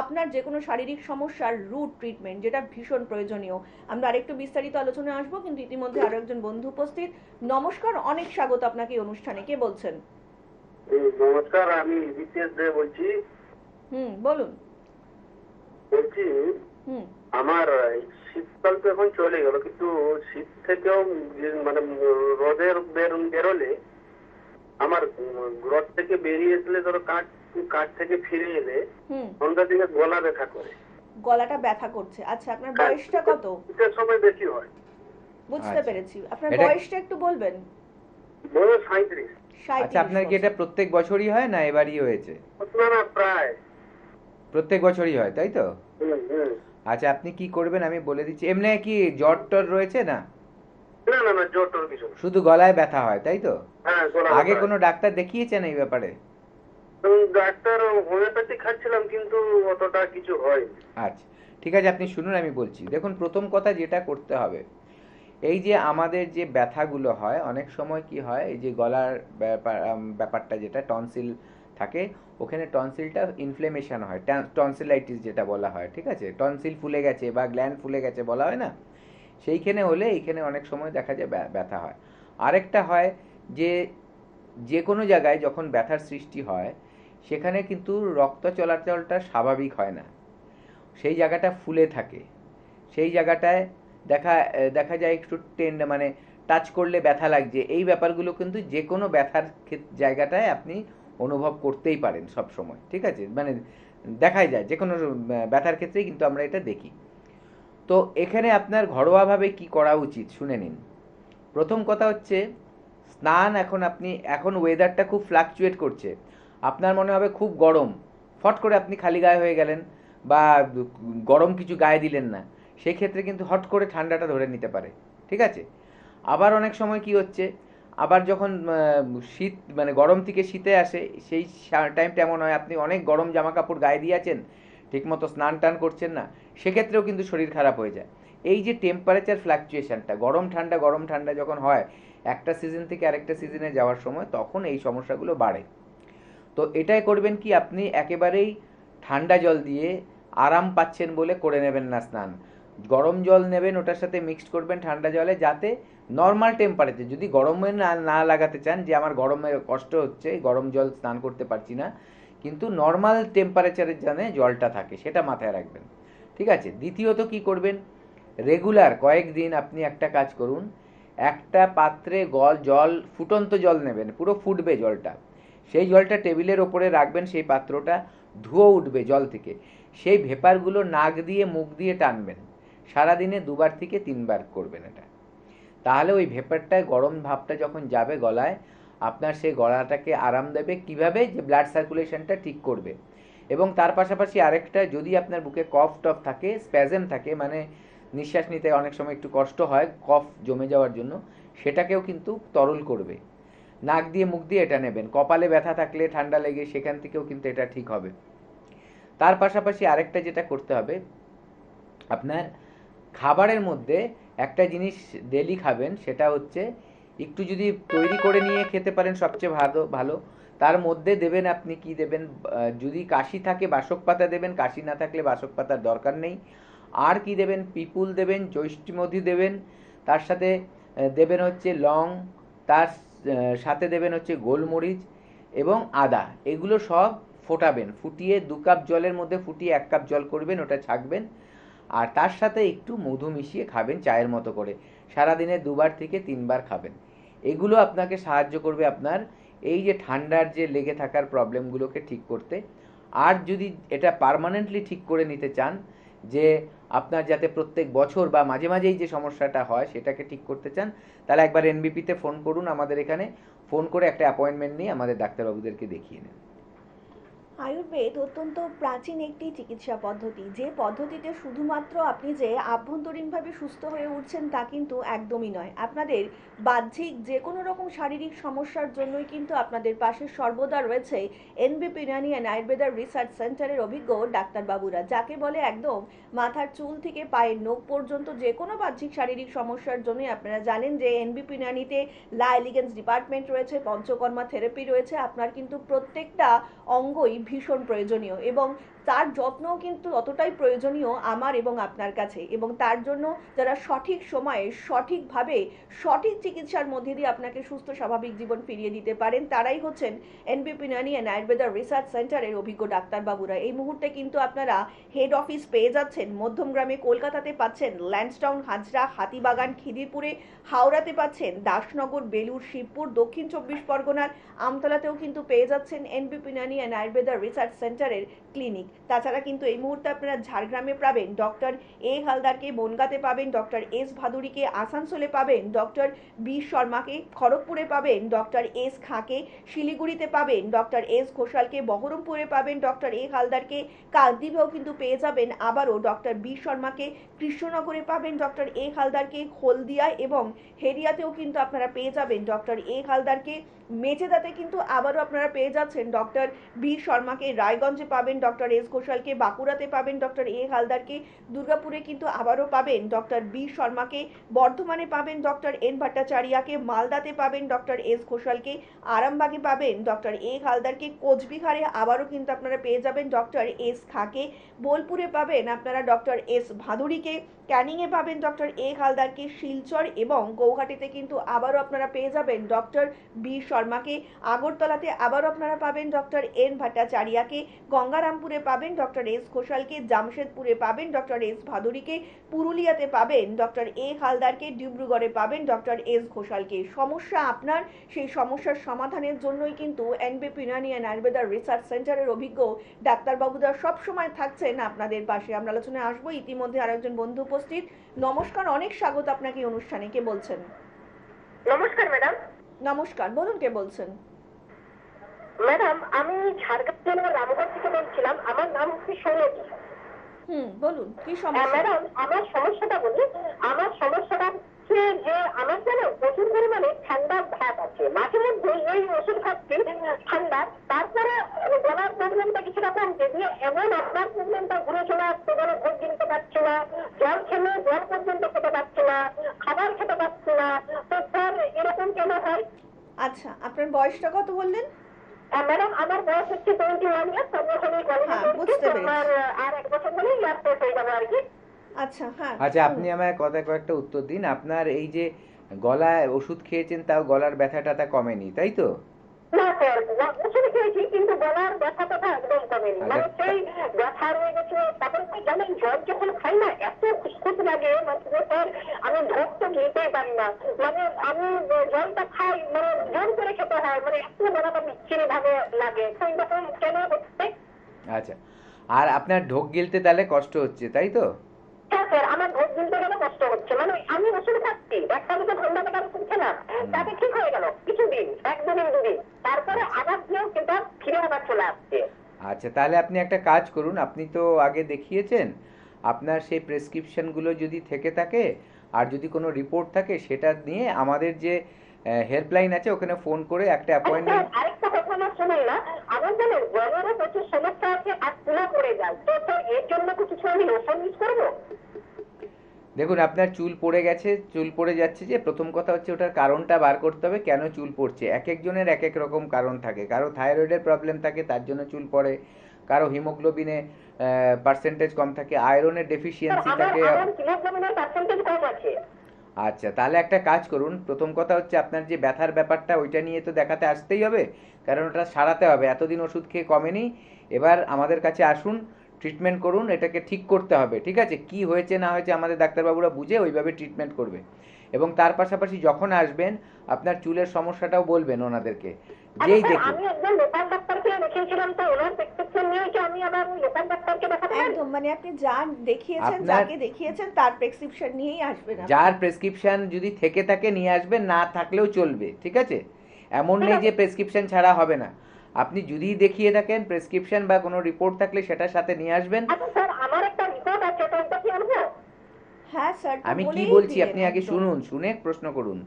আপনার যে কোনো শারীরিক সমস্যার রুট ট্রিটমেন্ট, যেটা ভীষণ প্রয়োজনীয়। আমরা আরেকটু বিস্তারিত আলোচনায় আসবো, কিন্তু ইতিমধ্যে আরো একজন বন্ধু উপস্থিত। নমস্কার, অনেক স্বাগত আপনাকে এই অনুষ্ঠানে। কে বলছেন? নমস্কার, আমি বিশেষ দে বলছি। বলুন। বলছি আমার শীতকাল তো এখন চলে গেল, কিন্তু শীত থেকেও মানে রোদের বেরোলে আমার রোদ থেকে বেরিয়ে আসলে ধরো কাঠ থেকে ফিরে এলে সন্ধ্যার দিকে গলা ব্যথা করে। গলাটা ব্যথা করছে, আচ্ছা। আপনার বয়সটা কত? শীতের সময় বেশি হয়। বুঝতে পেরেছি। আপনার বয়সটা একটু বলবেন? বয়স 37। আচ্ছা, আপনার কি এটা প্রত্যেক বছরই হয় না এবারই হয়েছে? না, প্রায় প্রত্যেক বছরই হয়, তাই তো? আচ্ছা, আপনি কি করবেন আমি বলে দিচ্ছি। এমনি কি জ্বর টর রয়েছে? না না না না, জ্বর টর কিছু, শুধু গলায় ব্যথা হয়, তাই তো? হ্যাঁ। আগে কোনো ডাক্তার দেখিয়েছেন এই ব্যাপারে? ডাক্তার হোমিওপ্যাথি খাচ্ছিলাম, কিন্তু অতটা কিছু হয়। আচ্ছা, ঠিক আছে, আপনি শুনুন আমি বলছি। দেখুন, প্রথম কথা যেটা করতে হবে, এই যে আমাদের যে ব্যথাগুলো হয় অনেক সময় কি হয়, এই যে গলার ব্যাপারটা যেটা টনসিল থাকে, ওখানে টনসিলটা ইনফ্লেমেশন হয়, টনসিলাইটিস যেটা বলা হয়, ঠিক আছে, টনসিল ফুলে গেছে বা গ্ল্যান্ড ফুলে গেছে বলা হয় না, সেইখানে হলে এইখানে অনেক সময় দেখা যায় ব্যথা হয়। আরেকটা হয় যে যে কোনো জায়গায় যখন ব্যথার সৃষ্টি হয় সেখানে কিন্তু রক্ত চলাচলটা স্বাভাবিক হয় না, সেই জায়গাটা ফুলে থাকে, সেই জায়গাটায় দেখা দেখা যায় একটু মানে টাচ করলে ব্যথা লাগছে, এই ব্যাপারগুলো কিন্তু যে কোনো ব্যথার জায়গাটায় আপনি অনুভব করতেই পারেন সব সময়, ঠিক আছে, মানে দেখাই যায় যে কোনো ব্যথার ক্ষেত্রেই কিন্তু আমরা এটা দেখি। তো এখানে আপনার ঘরোয়াভাবে কি করা উচিত শুনে নিন। প্রথম কথা হচ্ছে স্নান। এখন ওয়েদারটা খুব ফ্লাকচুয়েট করছে, আপনার মনে হবে খুব গরম, ফট করে আপনি খালি গায়ে হয়ে গেলেন বা গরম কিছু গায়ে দিলেন না, সেক্ষেত্রে কিন্তু হট করে ঠান্ডাটা ধরে নিতে পারে, ঠিক আছে। আবার অনেক সময় কি হচ্ছে, আবার যখন শীত মানে গরম থেকে শীতে আসে, সেই টাইমটা এমন হয় আপনি অনেক গরম জামা কাপড় গায়ে দিয়ে আছেন, ঠিকমতো স্নান টান করছেন না, সেক্ষেত্রেও কিন্তু শরীর খারাপ হয়ে যায়। এই যে টেম্পারেচার ফ্লাকচুয়েশনটা, গরম ঠান্ডা যখন হয় একটা সিজন থেকে আরেকটা সিজনে যাওয়ার সময়, তখন এই সমস্যাগুলো বাড়ে। তো এটাই করবেন কি, আপনি একেবারেই ঠান্ডা জল দিয়ে আরাম পাচ্ছেন বলে করে নেবেন না স্নান, গরম জল নেবেন, ওটার সাথে মিক্সড করবেন ঠান্ডা জলে, যাতে নর্মাল টেম্পারেচার, যদি গরমে না লাগাতে চান যে আমার গরমে কষ্ট হচ্ছে গরম জল স্নান করতে পারছি না, কিন্তু নর্মাল টেম্পারেচারের জানে জলটা থাকে, সেটা মাথায় রাখবেন, ঠিক আছে। দ্বিতীয়ত কি করবেন, রেগুলার কয়েকদিন আপনি একটা কাজ করুন, একটা পাত্রে জল, ফুটন্ত জল নেবেন, পুরো ফুটবে জলটা, সেই জলটা টেবিলের ওপরে রাখবেন, সেই পাত্রটা ধুয়ো উঠবে জল থেকে, সেই ভেপারগুলো নাক দিয়ে মুখ দিয়ে টানবেন, সারাদিনে 2বার থেকে 3বার করবেন এটা। তাহলে ওই ভেপারটায় গরম ভাবটা যখন যাবে গলায়, আপনার সেই গলাটাকে আরাম দেবে, কিভাবে, যে ব্লাড সার্কুলেশনটা ঠিক করবে। এবং তার পাশাপাশি আরেকটা, যদি আপনার বুকে কফ টফ থাকে, স্প্যাজম থাকে, মানে নিঃশ্বাস নিতে অনেক সময় একটু কষ্ট হয় কফ জমে যাওয়ার জন্য, সেটাকেও কিন্তু তরল করবে। নাক দিয়ে মুখ দিয়ে এটা নেবেন, কপালে ব্যথা থাকলে ঠান্ডা লেগে সেখান থেকেও কিন্তু এটা ঠিক হবে। তার পাশাপাশি আরেকটা যেটা করতে হবে, আপনার খাবারের মধ্যে একটা জিনিস ডেলি খাবেন, সেটা হচ্ছে একটু যদি তৈরি করে নিয়ে খেতে পারেন সবচেয়ে ভালো। তার মধ্যে দেবেন, আপনি কি দেবেন, যদি কাশি থাকে বাসক পাতা দেবেন, কাশি না থাকলে বাসক পাতার দরকার নেই। আর কি দেবেন, পিপুল দেবেন, জৈষ্ঠ্যমধু দেবেন, তার সাথে দেবেন হচ্ছে লং, তার সাথে দেবেন হচ্ছে গোলমরিচ এবং আদা, এগুলো সব ফোটাবেন, ফুটিয়ে 2 কাপ জলের মধ্যে ফুটিয়ে 1 কাপ জল করবেন, ওটা ছাকবেন, আর তার সাথে একটু মধু মিশিয়ে খাবেন চায়ের মতো করে, সারাদিনে 2বার থেকে 3বার খাবেন। এগুলো আপনাকে সাহায্য করবে আপনার এই যে ঠান্ডার যে লেগে থাকার প্রবলেমগুলোকে ঠিক করতে। আর যদি এটা পার্মানেন্টলি ঠিক করে নিতে চান, যে আপনার যাতে প্রত্যেক বছর বা মাঝে মাঝেই যে সমস্যাটা হয় সেটাকে ঠিক করতে চান, তাহলে একবার এনবিপিতে ফোন করুন, আমাদের এখানে ফোন করে একটা অ্যাপয়েন্টমেন্ট নিয়ে আমাদের ডাক্তারবাবুদেরকে দেখিয়ে নেন। আয়ুর্বেদ অত্যন্ত প্রাচীন একটি চিকিৎসা পদ্ধতি, যে পদ্ধতিতে শুধুমাত্র আপনি যে আভ্যন্তরীণভাবে সুস্থ হয়ে উঠছেন তা কিন্তু একদমই নয়। আপনাদের বাহ্যিক যে কোনো রকম শারীরিক সমস্যার জন্যই কিন্তু আপনাদের পাশে সর্বদা রয়েছে এনবিপি ইউনানি অ্যান্ড আয়ুর্বেদা রিসার্চ সেন্টারের অভিজ্ঞ ডাক্তারবাবুরা, যাকে বলে একদম মাথার চুল থেকে পায়ের নখ পর্যন্ত যে কোনো বাহ্যিক শারীরিক সমস্যার জন্যই আপনারা জানেন যে এনবিপি ইউনানিতে লা এলিগেন্স ডিপার্টমেন্ট রয়েছে, পঞ্চকর্মা থেরাপি রয়েছে, আপনার কিন্তু প্রত্যেকটা অঙ্গই ভীষণ প্রয়োজনীয় এবং তার যত্নও কিন্তু ততটাই প্রয়োজনীয় আমার এবং আপনার কাছে। এবং তার জন্য যারা সঠিক সময়ে সঠিকভাবে সঠিক চিকিৎসার মধ্যে দিয়ে আপনাকে সুস্থ স্বাভাবিক জীবন ফিরিয়ে দিতে পারেন, তারাই হচ্ছেন এনবিপি ইউনানি অ্যান্ড আয়ুর্বেদা রিসার্চ সেন্টারের অভিজ্ঞ ডাক্তারবাবুরা। এই মুহূর্তে কিন্তু আপনারা হেড অফিস পেয়ে যাচ্ছেন মধ্যমগ্রামে কলকাতাতে, পাচ্ছেন ল্যান্সডাউন, হাজরা, হাতিবাগান, খিদিরপুরে, হাওড়াতে পাচ্ছেন দাসনগর, বেলুর, শিবপুর, দক্ষিণ 24 পরগনার আমতলাতেও কিন্তু পেয়ে যাচ্ছেন এনবিপি ইউনানি অ্যান্ড আয়ুর্বেদা রিসার্চ সেন্টারের ক্লিনিক। তাছাড়া কিন্তু এই মুহূর্তে আপনারা ঝাড়গ্রামে পাবেন ডক্টর এ হালদারকে, বনগাঁতে পাবেন ডক্টর এস ভাদুরীকে, আসানসোলে পাবেন ডক্টর বি শর্মাকে, খড়গপুরে পাবেন ডক্টর এস খাঁকে, শিলিগুড়িতে পাবেন ডক্টর এস ঘোষালকে, বহরমপুরে পাবেন ডক্টর এ হালদারকে, কাকদ্বীপেও কিন্তু পেয়ে যাবেন আবারও ডক্টর বি শর্মাকে, কৃষ্ণনগরে পাবেন ডক্টর এ হালদারকে, হলদিয়ায় এবং হেরিয়াতেও কিন্তু আপনারা পেয়ে যাবেন ডক্টর এ হালদারকে, মেচেদাতে কিন্তু আবারও আপনারা পেয়ে যাচ্ছেন ডক্টর বি শর্মাকে, রায়গঞ্জে পাবেন ডক্টর এস ঘোষালকে, বাঁকুড়াতে পাবেন ডক্টর এ হালদারকে, দুর্গাপুরে কিন্তু আবারও পাবেন ডক্টর বি শর্মাকে, বর্ধমানে পাবেন ডক্টর এন ভট্টাচার্যকে, মালদাতে পাবেন ডক্টর এস ঘোষালকে, আরামবাগে পাবেন ডক্টর এ হালদারকে, কোচবিহারে আবারও কিন্তু আপনারা পেয়ে যাবেন ডক্টর এস খাকে, বোলপুরে পাবেন আপনারা ডক্টর এস ভাদুরীকে, ক্যানিংয়ে পাবেন ডক্টর এ হালদারকে, শিলচর এবং গৌহাটিতে কিন্তু আবারও আপনারা পেয়ে যাবেন ডক্টর বি শর্মাকে, আগরতলাতে আবারও আপনারা পাবেন ডক্টর এন ভট্টাচার্যকে, গঙ্গারামপুরে পাবেন ডক্টর এস ঘোষালকে, জামশেদপুরে পাবেন ডক্টর এস ভাদুরীকে, পুরুলিয়াতে পাবেন ডক্টর এ হালদারকে, ডিব্রুগড়ে পাবেন ডক্টর এস ঘোষালকে। সমস্যা আপনার, সেই সমস্যার সমাধানের জন্যই কিন্তু এনবিপি ইউনানি অ্যান্ড আয়ুর্বেদা রিসার্চ সেন্টারের অভিজ্ঞ ডাক্তারবাবুরা সবসময় থাকছেন আপনাদের পাশে। আমরা আলোচনায় আসবো, ইতিমধ্যে আরেকজন বন্ধু উপস্থিত। নমস্কার, অনেক স্বাগত আপনাকে এই অনুষ্ঠানে। কে বলছেন? নমস্কার ম্যাডাম। নমস্কার, বলুন কে বলছেন? ম্যাডাম, আমি ঝাড়গ্রাম জেলার রামগড় থেকে বলছিলাম। আমার নাম হচ্ছে সৌরজি। বলুন কি সমস্যা? ম্যাডাম, আমার সমস্যাটা বলি। আমার সমস্যাটা হচ্ছে যে আমার যেন প্রচুর পরিমাণে ঠান্ডা ভাব আছে। মাঝে মধ্যে এই ওষুধ খাচ্ছি ঠান্ডা, তারপরে গলার প্রবলেমটা কিছুটা কমছে দিয়ে এমন আপনার প্রবলেমটা ঘুরে চলে আসছে, যেন ভোগ কিনতে পারছি না, জল খেলে জল পর্যন্ত খেতে পারছি না, খাবার খেতে পারছি না। তো স্যার, এরকম কেন হয়? আচ্ছা, আপনার বয়সটা কত বললেন? ম্যাডাম, আমার বয়স হচ্ছে 21 ইয়ার্স। বুঝতে পেরেছি। আমার আর 1 বছর হলেই ইয়ার শেষ হয়ে যাবে আর কি। আচ্ছা, হ্যাঁ। আচ্ছা, আপনি আমায় কয়েকটা উত্তর দিন। আপনার এই যে গলায় ওষুধ খেয়েছেন, তাও গলার ব্যথাটা কমেনি, তাই তো? না স্যার, ওষুধ খেয়েছি কিন্তু গলার ব্যথাটা একদম কমেনি। মানে সেই ব্যথা রয়ে গেছে। তারপরে জানেন, জ্বর যখন খাই না, এত খুশখুশ লাগে, মানে স্যার আমি ঢোক তো খেতেই পারি না। মানে আমি জলটা খাই, মানে জোর করে খেতে হয়, মানে এত গলাটা বিচ্ছিরি ভাবে লাগে। তো এরকম কেন হচ্ছে? আচ্ছা, আর আপনার ঢোক গিলতে তাহলে কষ্ট হচ্ছে, তাই তো? হ্যাঁ স্যার, আমার ভোট দিতে গেলে কষ্ট হচ্ছে। মানে আমি ওষুধ খাচ্ছি, একটা তো ঠান্ডা টাকার ওষুধ খেলাম, তাতে ঠিক হয়ে গেল কিছুদিন, 1-2 দিন, তারপরে আবার দিয়েও সেটা ফিরে আবার চলে আসছে। আচ্ছা, তাহলে আপনি একটা কাজ করুন। আপনি তো আগে দেখিয়েছেন, আপনার সেই প্রেসক্রিপশনগুলো যদি থেকে থাকে আর যদি কোনো রিপোর্ট থাকে, সেটা নিয়ে আমাদের যে হেল্পলাইন আছে ওখানে ফোন করে একটা অ্যাপয়েন্টমেন্ট। আরেকটা কথা আমার শুনুন না, আমার জানেন জ্বরেরও প্রচুর সমস্যা আছে আর তুলা পড়ে যায়। তো স্যার, এর জন্য কি কিছু আমি লোশন ইউজ করবো? দেখুন, আপনার চুল পড়ে গেছে, চুল পড়ে যাচ্ছে, যে প্রথম কথা হচ্ছে ওটার কারণটা বার করতে হবে, কেন চুল পড়ছে। এক একজনের এক এক রকম কারণ থাকে। কারো থাইরয়েডের প্রবলেম থাকে, তার জন্য চুল পড়ে। কারো হিমোগ্লোবিনে পার্সেন্টেজ কম থাকে, আয়রনের ডেফিসিয়েন্সি থাকে। হিমোগ্লোবিনের পার্সেন্টেজ কম আছে। আচ্ছা, তাহলে একটা কাজ করুন। প্রথম কথা হচ্ছে আপনার যে ব্যথার ব্যাপারটা, ওইটা নিয়ে তো দেখাতে আসতেই হবে, কারণ ওটা সারাতে হবে। এতদিন ওষুধ খেয়ে কমেনি, এবার আমাদের কাছে আসুন, ট্রিটমেন্ট করুন, এটাকে ঠিক করতে হবে। ঠিক আছে? কি হয়েছে না হয়েছে আমাদের ডাক্তারবাবুরা বুঝে ওইভাবে ট্রিটমেন্ট করবে। এবং তার পাশাপাশি যখন আসবেন, আপনার চুলের সমস্যাটাও বলবেন ওনাদেরকে, যেই দেখুন। আমি একদম লোকাল ডাক্তারকে দেখিয়েছিলাম, তো ওনার প্রেসক্রিপশন নিয়ে কি আমি আবার লোকাল ডাক্তারকে দেখাতে পারি? একদম, মানে আপনি যান দেখিয়েছেন, যাকে দেখিয়েছেন তার প্রেসক্রিপশন নিয়েই আসবেন। যার প্রেসক্রিপশন যদি থেকে থাকে নিয়ে আসবেন, না থাকলেও চলবে। ঠিক আছে? এমন নেই যে প্রেসক্রিপশন ছাড়া হবে না। আপনি যদি দেখিয়ে থাকেন, প্রেসক্রিপশন বা কোনো রিপোর্ট থাকলে সেটার সাথে নিয়ে আসবেন। আচ্ছা স্যার, আমার একটা রিপোর্ট আছে, তো ওটা কি আনবো? হ্যাঁ স্যার, আমি কি বলছি আপনি আগে শুনুন, শুনে প্রশ্ন করুন।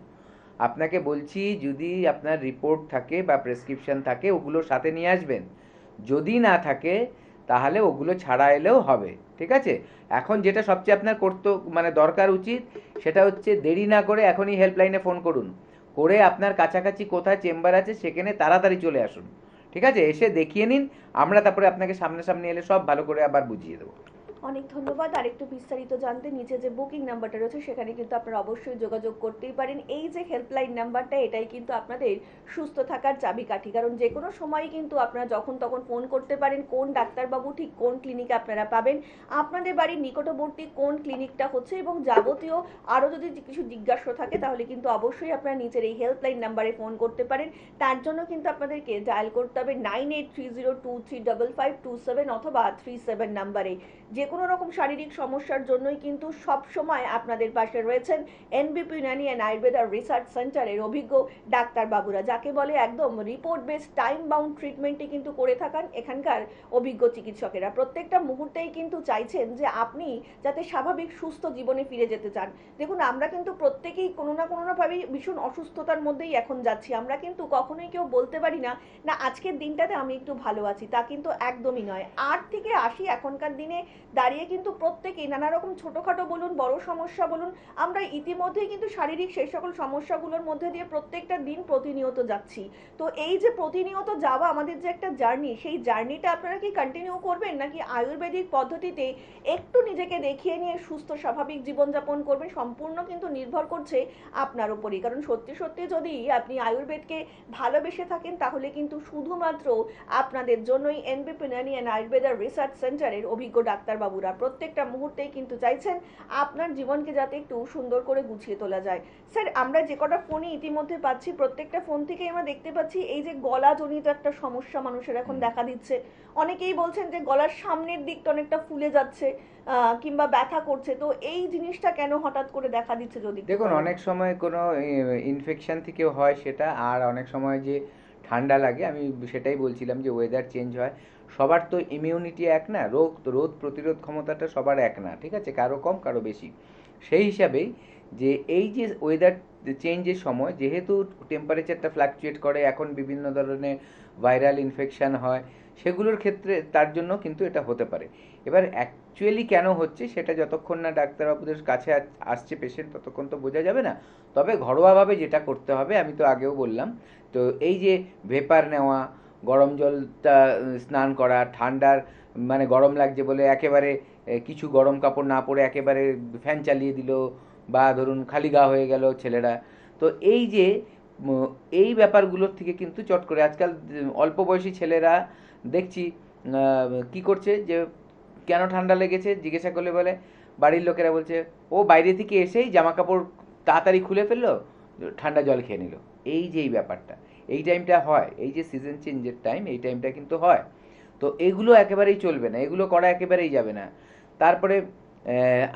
আপনাকে বলছি, যদি আপনার রিপোর্ট থাকে বা প্রেসক্রিপশন থাকে, ওগুলো সাথে নিয়ে আসবেন। যদি না থাকে, তাহলে ওগুলো ছাড়া এলেও হবে। ঠিক আছে? এখন যেটা সবচেয়ে আপনার করতে মানে দরকার উচিত, সেটা হচ্ছে দেরি না করে এখনই হেল্পলাইনে ফোন করুন, করে আপনার কাছাকাছি কোথায় চেম্বার আছে সেখানে তাড়াতাড়ি চলে আসুন। ঠিক আছে? এসে দেখিয়ে নিন, আমরা তারপরে আপনাকে সামনাসামনি এলে সব ভালো করে আবার বুঝিয়ে দেবো। অনেক ধন্যবাদ। আর একটু বিস্তারিত জানতে নিচে যে বুকিং নাম্বারটা রয়েছে সেখানে কিন্তু আপনারা অবশ্যই যোগাযোগ করতেই পারেন। এই যে হেল্পলাইন নাম্বারটা, এটাই কিন্তু আপনাদের সুস্থ থাকার চাবিকাঠি। কারণ যে কোনো সময় কিন্তু আপনারা যখন তখন ফোন করতে পারেন, কোন ডাক্তারবাবু ঠিক কোন ক্লিনিকে আপনারা পাবেন, আপনাদের বাড়ির নিকটবর্তী কোন ক্লিনিকটা হচ্ছে, এবং যাবতীয় আরও যদি কিছু জিজ্ঞাসা থাকে তাহলে কিন্তু অবশ্যই আপনারা নিচের এই হেল্পলাইন নাম্বারে ফোন করতে পারেন। তার জন্য কিন্তু আপনাদেরকে ডায়াল করতে হবে 9830235527 অথবা 37 নাম্বারে। যে কোনো রকম শারীরিক সমস্যার জন্যই কিন্তু সব সময় আপনাদের পাশে রয়েছেন এনবিপি ইউনানি অ্যান্ড আয়ুর্বেদা রিসার্চ সেন্টারের অভিজ্ঞ ডাক্তারবাবুরা, যাকে বলে একদম রিপোর্ট বেসড টাইম বাউন্ড ট্রিটমেন্টই কিন্তু করে থাকেন এখানকার অভিজ্ঞ চিকিৎসকেরা। প্রত্যেকটা মুহূর্তেই কিন্তু চাইছেন যে আপনি যাতে স্বাভাবিক সুস্থ জীবনে ফিরে যেতে চান। দেখুন, আমরা কিন্তু প্রত্যেকেই কোনো না ভাবেই ভীষণ অসুস্থতার মধ্যেই এখন যাচ্ছি। আমরা কিন্তু কখনোই কেউ বলতে পারি না না আজকের দিনটাতে আমি একটু ভালো আছি, তা কিন্তু একদমই নয়। 8 থেকে 80 এখনকার দিনে দাঁড়িয়ে কিন্তু প্রত্যেকেই নানা রকম ছোটোখাটো বলুন বড় সমস্যা বলুন, আমরা ইতিমধ্যেই কিন্তু শারীরিক সেই সকল সমস্যাগুলোর মধ্যে দিয়ে প্রত্যেকটা দিন প্রতিনিয়ত যাচ্ছি। তো এই যে প্রতিনিয়ত যাওয়া আমাদের যে একটা জার্নি, সেই জার্নিটা আপনারা কি কন্টিনিউ করবেন, নাকি আয়ুর্বেদিক পদ্ধতিতে একটু নিজেকে দেখিয়ে নিয়ে সুস্থ স্বাভাবিক জীবনযাপন করবেন? সম্পূর্ণ কিন্তু নির্ভর করছে আপনার উপরই। কারণ সত্যি সত্যি যদি আপনি আয়ুর্বেদকে ভালোবেসে থাকেন তাহলে কিন্তু শুধুমাত্র আপনাদের জন্যই এনবিপি ইউনানি অ্যান্ড আয়ুর্বেদা রিসার্চ সেন্টারের অভিজ্ঞ ডাক্তারবাবুরা প্রত্যেকটা মুহূর্তেই কিন্তু চাইছেন আপনার জীবনকে যাতে একটু সুন্দর করে গুছিয়ে তোলা যায়। স্যার, আমরা যে কটা ফোনই ইতিমধ্যে পাচ্ছি, প্রত্যেকটা ফোন থেকেই আমরা দেখতে পাচ্ছি এই যে গলাজনিত একটা সমস্যা মানুষের এখন দেখা দিচ্ছে। অনেকেই বলছেন যে গলার সামনের দিকটা অনেকটা ফুলে যাচ্ছে কিংবা ব্যথা করছে। তো এই জিনিসটা কেন হঠাৎ করে দেখা দিচ্ছে যদি দেখুন, অনেক সময় কোনো ইনফেকশন থেকেও হয় সেটা, আর অনেক সময় যে ঠান্ডা লাগে, আমি সেটাই বলছিলাম যে ওয়েদার চেঞ্জ হয়। সবার তো ইমিউনিটি এক না, রোদ প্রতিরোধ ক্ষমতাটা সবার এক না, ঠিক আছে, কারো কম কারো বেশি। সেই হিসাবেই যে এই যে ওয়েদার চেঞ্জের সময় যেহেতু টেম্পারেচারটা ফ্ল্যাকচুয়েট করে, এখন বিভিন্ন ধরনের ভাইরাল ইনফেকশান হয়, সেগুলোর ক্ষেত্রে তার জন্য কিন্তু এটা হতে পারে। এবার অ্যাকচুয়ালি কেন হচ্ছে সেটা যতক্ষণ না ডাক্তারবাবুদের কাছে আসছে পেশেন্ট ততক্ষণ তো বোঝা যাবে না। তবে ঘরোয়াভাবে যেটা করতে হবে, আমি তো আগেও বললাম, তো এই যে ভেপার নেওয়া, গরম জলটা স্নান করা, ঠান্ডার মানে গরম লাগছে বলে একেবারে কিছু গরম কাপড় না পরে একেবারে ফ্যান চালিয়ে দিল, বা ধরুন খালি গা হয়ে গেল ছেলেরা, তো এই যে এই ব্যাপারগুলোর থেকে কিন্তু চট করে আজকাল অল্প বয়সী ছেলেরা দেখছি কি করছে, যে কেন ঠান্ডা লেগেছে জিজ্ঞাসা করলে বলে, বাড়ির লোকেরা বলছে ও বাইরে থেকে এসেই জামা কাপড় তাড়াতাড়ি খুলে ফেললো, ঠান্ডা জল খেয়ে নিল। এই যে এই ব্যাপারটা, এই টাইমটা হয়, এই যে সিজন চেঞ্জের টাইম, এই টাইমটা কিন্তু হয়। তো এগুলো একেবারেই চলবে না, এগুলো করা একেবারেই যাবে না। তারপরে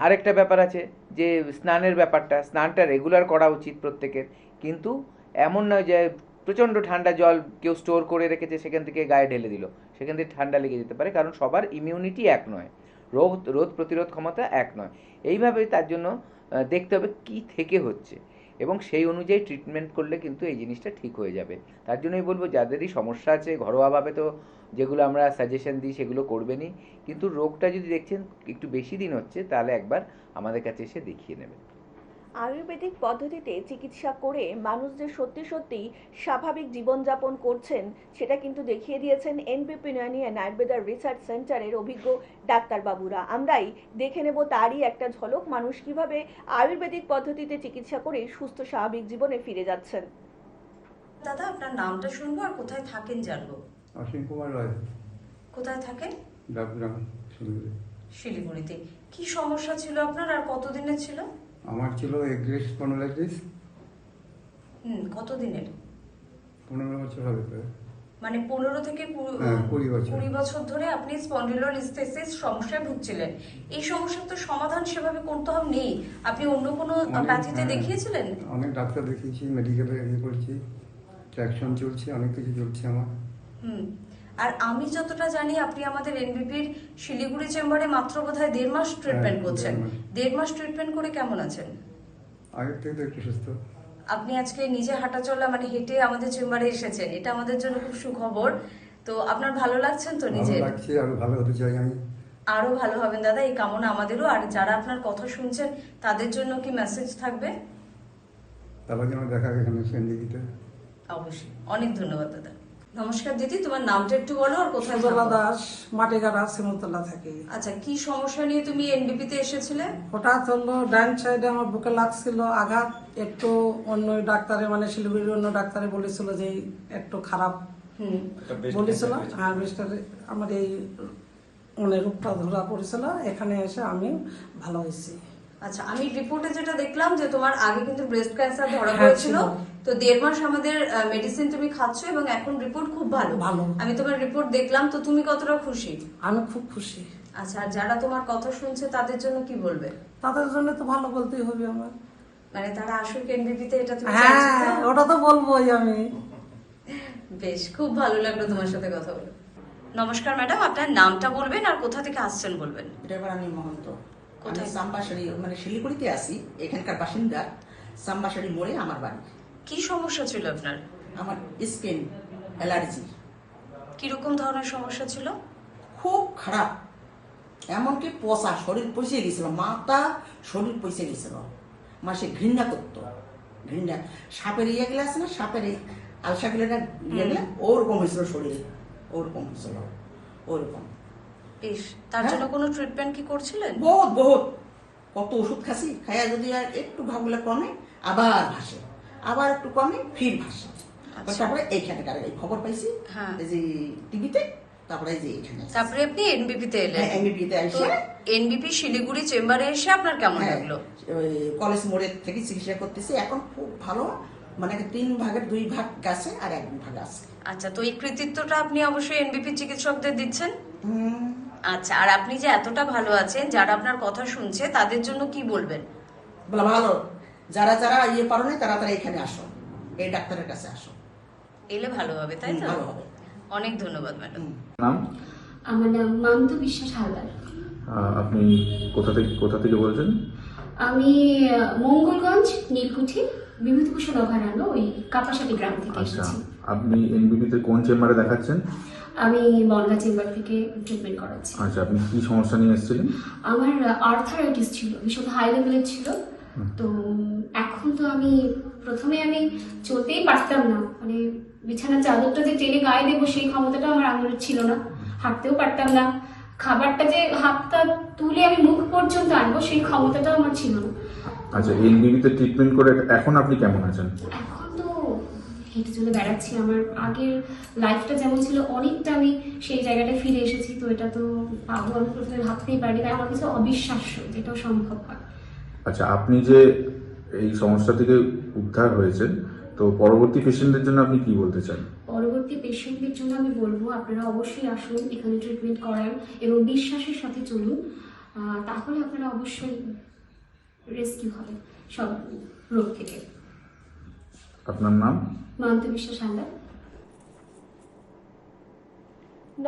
আরেকটা ব্যাপার আছে যে স্নানের ব্যাপারটা, স্নানটা রেগুলার করা উচিত প্রত্যেকের, কিন্তু এমন নয় যে প্রচণ্ড ঠান্ডা জল কেউ স্টোর করে রেখেছে সেখান থেকে গায়ে ঢেলে দিল, সেখান থেকে ঠান্ডা লেগে যেতে পারে, কারণ সবার ইমিউনিটি এক নয়, রোদ প্রতিরোধ ক্ষমতা এক নয়। এইভাবে তার জন্য দেখতে হবে কি থেকে হচ্ছে, এবং সেই অনুযায়ী ট্রিটমেন্ট করলে কিন্তু এই জিনিসটা ঠিক হয়ে যাবে। তার জন্যই বলবো যাদেরই সমস্যা আছে ঘরোয়াভাবে তো যেগুলো আমরা সাজেশন দিই সেগুলো করবেনই, কিন্তু রোগটা যদি দেখছেন একটু বেশি দিন হচ্ছে তাহলে একবার আমাদের কাছে এসে দেখিয়ে নেবেন। আয়ুর্বেদিক পদ্ধতিতে চিকিৎসা করে মানুষ যে সত্যি সত্যি স্বাভাবিক জীবনযাপন করছেন সেটা কিন্তু দেখিয়ে দিয়েছেন এনবিপি ইউনানি অ্যান্ড আয়ুর্বেদা রিসার্চ সেন্টারের অভিজ্ঞ ডাক্তারবাবুরা। আমরাই দেখে নেব তারই একটা ঝলক, মানুষ কিভাবে আয়ুর্বেদিক পদ্ধতিতে চিকিৎসা করে সুস্থ স্বাভাবিক জীবনে ফিরে যাচ্ছেন। দাদা, আপনার নামটা শুনবো আর কোথায় থাকেন জানবো। অসীম কুমার রায়, কোথায় থাকেন? ডাবগ্রাম, শিলিগুড়ি। শিলিগুড়িতে। কি সমস্যা ছিল আপনার আর কতদিনের ছিল? আমার ছিল এগ্রেস স্পন্ডলাইটিস। কতদিনের? 15 বছর হবে প্রায়। মানে 15 থেকে 20 বছর ধরে আপনি স্পন্ডিলোলিস্থেসিস সমস্যায় ভুগছিলেন। এই সমস্যার তো সমাধান সেভাবে করতে হবে নেই, আপনি অন্য কোনো প্যাথিতে দেখিয়েছিলেন? অনেক ডাক্তার দেখিয়েছি, মেডিকেলে করেছি, ট্র্যাকশন চলছে, অনেক কিছু চলছে আমার। আর আমি যতটা জানি আপনি আমাদের এনবিপির শিলিগুড়ি চেম্বারে মাত্র বোধহয় 1.5 মাস ট্রিটমেন্ট করছেন। 1.5 মাস ট্রিটমেন্ট করে কেমন আছেন? আগের থেকে তো একটু সুস্থ। আপনি আজকে নিজে হাঁটা চলা মানে হেঁটে আমাদের চেম্বারে এসেছেন, এটা আমাদের জন্য খুব সুখবর। তো আপনার ভালো লাগছেন তো? নিজে ভালো লাগছে, আরো ভালো হতে চাই আমি। আরো ভালো হবেন দাদা, এই কামনা আমাদেরও। আর যারা আপনার কথা শুনছেন তাদের জন্য কি মেসেজ থাকবে? তারপর যেন দেখা এখানে সেন্ডিগিতে। অবশ্যই, অনেক ধন্যবাদ দাদা। নমস্কার দিদি, তোমার নামটা একটু বলো আর কোথায় থাকো? সুজলা দাস, মাটিগাড়া, শিমুলতলা থাকি। আচ্ছা, কি সমস্যা নিয়ে তুমি এনবিপি তে এসেছিলে? হঠাৎ হলো ডান সাইডে আমার বুকে লাগছিল আঘাত, একটু অন্য ডাক্তারে মানে শিলিগুড়ির অন্য ডাক্তারে বলেছিল যে একটু খারাপ বলেছিল। হ্যাঁ, বেস্টারে আমার এই মানে রূপটা ধরা পড়েছিল, এখানে এসে আমি ভালো হয়েছি। আচ্ছা, আমি রিপোর্টে যেটা দেখলাম যে তোমার আগে কিন্তু ব্রেস্ট ক্যান্সার ধরা পড়েছিল, তো 1.5 মাস আমাদের মেডিসিন তুমি খাচ্ছ এবং এখন রিপোর্ট খুব ভালো। ভালো। আমি তোমার রিপোর্ট দেখলাম, তো তুমি কতটা খুশি? আমি খুব খুশি। আচ্ছা, আর যারা তোমার কথা শুনছে তাদের জন্য কি বলবে? তাদের জন্য তো ভালো বলতেই হবে আমার। মানে তারা আসুক এনবিপিতে, এটা তুমি হ্যাঁ, চাইছো তো? ওটা তো বলবোই আমি। বেশ, খুব ভালো লাগলো তোমার সাথে কথা বলে। নমস্কার ম্যাডাম, আপনার নামটা বলবেন আর কোথা থেকে আসছেন বলবেন। দেবারানী মহন্ত। আমি কোথায়? সাম্বাসারি, মানে শিলিগুড়িতে আছি, এখানকার বাসিন্দা। সাম্বাসারি মোড়ে আমার বাড়ি। কি সমস্যা ছিল আপনার? আমার স্কিন অ্যালার্জি কিরকম ধরনের সমস্যা ছিল? খুব খারাপ, এমনকি পচা, শরীর পচে গেছিল, মাথা শরীর পচে গেছিল। সে ঘৃণা করতো, ঘৃণা। সাপের ইয়েগুলো আছে না, সাপের এই আলসাগুলো ইয়েগুলো ওরকম হয়েছিল শরীরে, ওরকম হয়েছিল, ওরকম। বেশ, তার জন্য কোনো ট্রিটমেন্ট কি করছিলেন? বহুত বহুত কত ওষুধ খাসি, খাইয়া যদি আর একটু ভাবগুলো কমে আবার ভাসে, আবার একটু কমে ফির ভাসে। তারপরে এইখানে এই খবর পাইছি, হ্যাঁ। এই যে টিভিতে, তারপরে এই যে এইখানে তারপরে আপনি এনবিপিতে এলেন। হ্যাঁ, এমবিপিতে তো এসে এনবিপি শিলিগুড়ি চেম্বারে এসে আপনার কেমন হ্যাঁ, লাগলো? ওই কলেজ মোড়ের থেকে চিকিৎসা করতেছি, এখন খুব ভালো। মানে 3 ভাগের 2 ভাগ গেছে আর 1 ভাগ আছে। আচ্ছা, তো এই কৃতিত্বটা আপনি অবশ্যই এনবিপি চিকিৎসকদের দিচ্ছেন। হুম, আচ্ছা, আর আপনি যে এতটা ভালো আছেন, যারা আপনার কথা শুনছে তাদের জন্য কি বলবেন? বলা ভালো, যারা যারা ইয়ে পারো না তারা তারা এখানে আসো, এই ডাক্তারের কাছে আসো, এলে ভালো হবে, তাই তো? ভালো হবে। অনেক ধন্যবাদ ম্যাডাম। নাম? আমার নাম মান্তু বিশ্বাস হালদার। আপনি কোথা থেকে বলছেন? আমি মঙ্গলগঞ্জ নীলকুঠি বিভূতিভূষণ অভয়ারণ্য ওই কাপাসাটি গ্রাম থেকে আচ্ছা, এসেছি। আপনি এনবিপিতে কোন চেম্বারে দেখাচ্ছেন? আমি বনগা চেম্বার থেকে ট্রিটমেন্ট করাচ্ছি। আচ্ছা, আপনি কি সমস্যা নিয়ে এসেছিলেন? আমার আর্থারাইটিস ছিল, ভীষণ হাই লেভেলের ছিল। তো এখন তো আমি প্রথমে চলতেই পারতাম না, মানে বিছানার চাদরটা যে টেনে গায়ে দেবো সেই ক্ষমতাটা আমার আঙুলের ছিল না, হাঁটতেও পারতাম না, খাবারটা যে হাতটা তুলে আমি মুখ পর্যন্ত আনবো সেই ক্ষমতাটাও আমার ছিল না। আচ্ছা, এনবিপিতে ট্রিটমেন্ট করে এখন আপনি কেমন আছেন? এখন তো হেঁটে চলে বেড়াচ্ছি, আমার আগের লাইফটা যেমন ছিল অনেকটা আমি সেই জায়গাটায় ফিরে এসেছি। তো এটা তো পাবো আমি প্রথমে ভাবতেই পারিনি, তাই আমার কাছে অবিশ্বাস্য যেটাও সম্ভব হয়। আচ্ছা, আপনি যে এই সমস্যা থেকে উদ্ধার হয়েছেন, তো পরবর্তী পেশেন্টদের জন্য আপনি কি বলতে চান? পরবর্তী পেশেন্টদের জন্য আমি বলবো আপনারা অবশ্যই আসুন, এখানে ট্রিটমেন্ট করান এবং বিশ্বাসের সাথে চলুন, তাহলে আপনারা অবশ্যই রেস্কিউ হবে সব রোগ থেকে। আপনার নাম? মান্তু বিশ্বাস হালদার।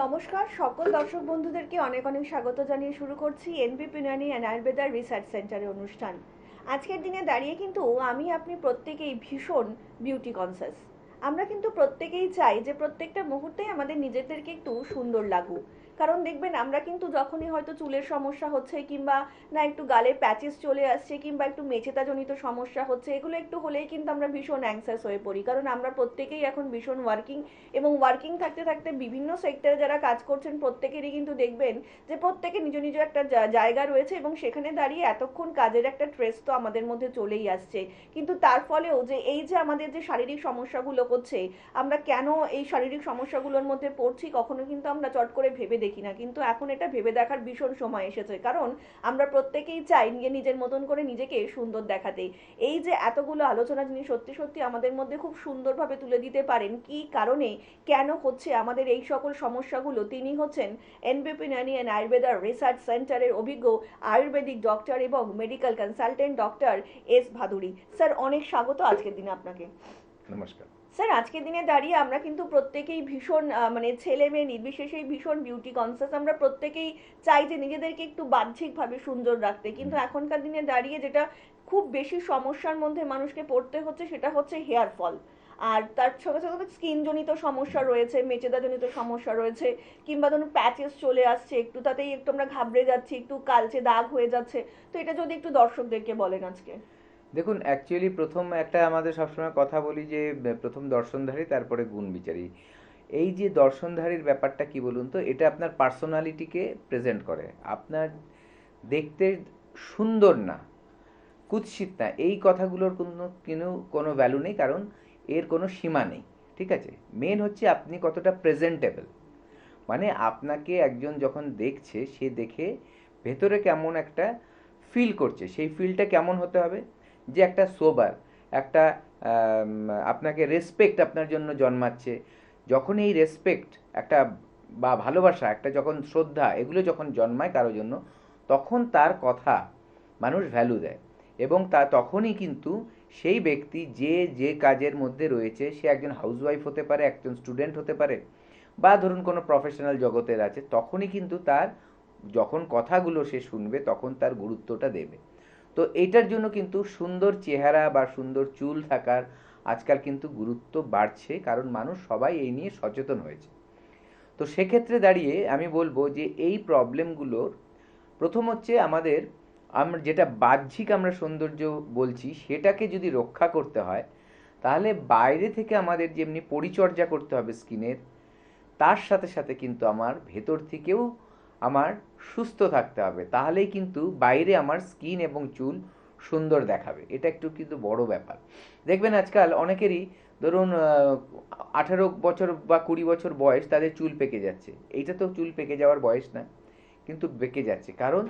নমস্কার সকল দর্শক বন্ধুদেরকে অনেক অনেক স্বাগত জানিয়ে শুরু করছি এনবিপি ইউনানি অ্যান্ড আয়ুর্বেদা রিসার্চ সেন্টারের অনুষ্ঠান। আজকের দিনে দাঁড়িয়ে কিন্তু আপনি প্রত্যেকেই ভীষণ বিউটি কনসিয়াস। আমরা কিন্তু প্রত্যেকেই চাই যে প্রত্যেকটা মুহূর্তেই আমাদের নিজেদেরকে একটু সুন্দর লাগুক। কারণ দেখবেন আমরা কিন্তু যখনই হয়তো চুলের সমস্যা হচ্ছে, কিংবা না একটু গালে প্যাচেস চলে আসছে, কিংবা একটু মেচেতাজনিত সমস্যা হচ্ছে, এগুলো একটু হলেই কিন্তু আমরা ভীষণ অ্যাংসাস হয়ে পড়ি। কারণ আমরা প্রত্যেকেই এখন ভীষণ ওয়ার্কিং, এবং ওয়ার্কিং থাকতে থাকতে বিভিন্ন সেক্টরে যারা কাজ করছেন প্রত্যেকেরই কিন্তু দেখবেন যে প্রত্যেকে নিজ নিজ একটা জায়গা রয়েছে, এবং সেখানে দাঁড়িয়ে এতক্ষণ কাজের একটা স্ট্রেস তো আমাদের মধ্যে চলেই আসছে। কিন্তু তার ফলেও যে এই যে আমাদের যে শারীরিক সমস্যাগুলো হচ্ছে, আমরা কেন এই শারীরিক সমস্যাগুলোর মধ্যে পড়ছি কখনো কিন্তু আমরা চট করে ভেবে দেখি না। কিন্তু এখন এটা ভেবে দেখার ভীষণ সময় এসেছে, কারণ আমরা প্রত্যেকেই চাই নিজের মতন করে নিজেকে সুন্দর দেখাতে। এই যে এতগুলো আলোচনা যিনি সত্যি সত্যি আমাদের মধ্যে খুব সুন্দরভাবে তুলে দিতে পারেন কি কারণে কেন হচ্ছে আমাদের এই সকল সমস্যাগুলো, তিনি হচ্ছেন এনবিপি ইউনানি অ্যান্ড আয়ুর্বেদা রিসার্চ সেন্টারের অভিজ্ঞ আয়ুর্বেদিক ডক্টর এবং medical consultant doctor S Bhaduri. Sir, অনেক স্বাগত আজকের দিনে আপনাকে। নমস্কার স্যার, আজকের দিনে দাঁড়িয়ে আমরা কিন্তু প্রত্যেকেই ভীষণ মানে ছেলে মেয়ে নির্বিশেষেই ভীষণ বিউটি কনসিয়াস। আমরা প্রত্যেকেই চাই যে নিজেদেরকে একটু বাহ্যিকভাবে সুন্দর রাখতে, কিন্তু এখনকার দিনে দাঁড়িয়ে যেটা খুব বেশি সমস্যার মধ্যে মানুষকে পড়তে হচ্ছে সেটা হচ্ছে হেয়ার ফল। আর তার সঙ্গে সঙ্গে স্কিনজনিত সমস্যা রয়েছে, মেচেদাজনিত সমস্যা রয়েছে, কিংবা ধরুন প্যাচেস চলে আসছে, একটু তাতেই একটু আমরা ঘাবড়ে যাচ্ছি, একটু কালচে দাগ হয়ে যাচ্ছে। তো এটা যদি একটু দর্শকদেরকে বলেন আজকে। দেখুন, অ্যাকচুয়ালি প্রথম একটা আমাদের সবসময় কথা বলি যে প্রথম দর্শনধারী তারপরে গুণ বিচারী। এই যে দর্শনধারীর ব্যাপারটা কি বলুন তো, এটা আপনার পার্সোনালিটিকে প্রেজেন্ট করে। আপনার দেখতে সুন্দর না, কুৎসিত না, এই কথাগুলোর কোনো ভ্যালু নেই, কারণ এর কোনো সীমা নেই। ঠিক আছে, মেন হচ্ছে আপনি কতটা প্রেজেন্টেবল। মানে আপনাকে একজন যখন দেখছে, সে দেখে ভেতরে কেমন একটা ফিল করছে, সেই ফিলটা কেমন হতে হবে যে একটা সোবার, একটা আপনাকে রেসপেক্ট আপনার জন্য জন্মাচ্ছে, যখন এই রেসপেক্ট একটা বা ভালোবাসা একটা যখন শ্রদ্ধা এগুলো যখন জন্মায় কারোর জন্য, তখন তার কথা মানুষ ভ্যালু দেয়। এবং তখনই কিন্তু সেই ব্যক্তি যে কাজের মধ্যে রয়েছে, সে একজন হাউসওয়াইফ হতে পারে, একজন স্টুডেন্ট হতে পারে, বা ধরুন কোনো প্রফেশনাল জগতের আছে, তখনই কিন্তু তার যখন কথাগুলো সে শুনবে তখন তার গুরুত্বটা দেবে। তো এইটার জন্য কিন্তু সুন্দর চেহারা বা সুন্দর চুল থাকার আজকাল কিন্তু গুরুত্ব বাড়ছে, কারণ মানুষ সবাই এই নিয়ে সচেতন হয়েছে। তো সেক্ষেত্রে দাঁড়িয়ে আমি বলবো যে এই প্রবলেমগুলোর প্রথম হচ্ছে আমরা যেটা বাহ্যিক আমরা সৌন্দর্য বলছি সেটাকে যদি রক্ষা করতে হয়, তাহলে বাইরে থেকে আমাদের যেমনি পরিচর্যা করতে হবে স্কিনের, তার সাথে সাথে কিন্তু আমার ভেতর থেকেও আমার সুস্থ থাকতে হবে। তাহলেই কিন্তু বাইরে আমার স্কিন এবং চুল সুন্দর দেখাবে। এটা একটু কিন্তু বড় ব্যাপার। দেখবেন আজকাল অনেকেরই ধরুন 18 বছর বা 20 বছর বয়স, তাদের চুল পেকে যাচ্ছে। এইটা তো চুল পেকে যাওয়ার বয়স না, কিন্তু পেকে যাচ্ছে। কারণ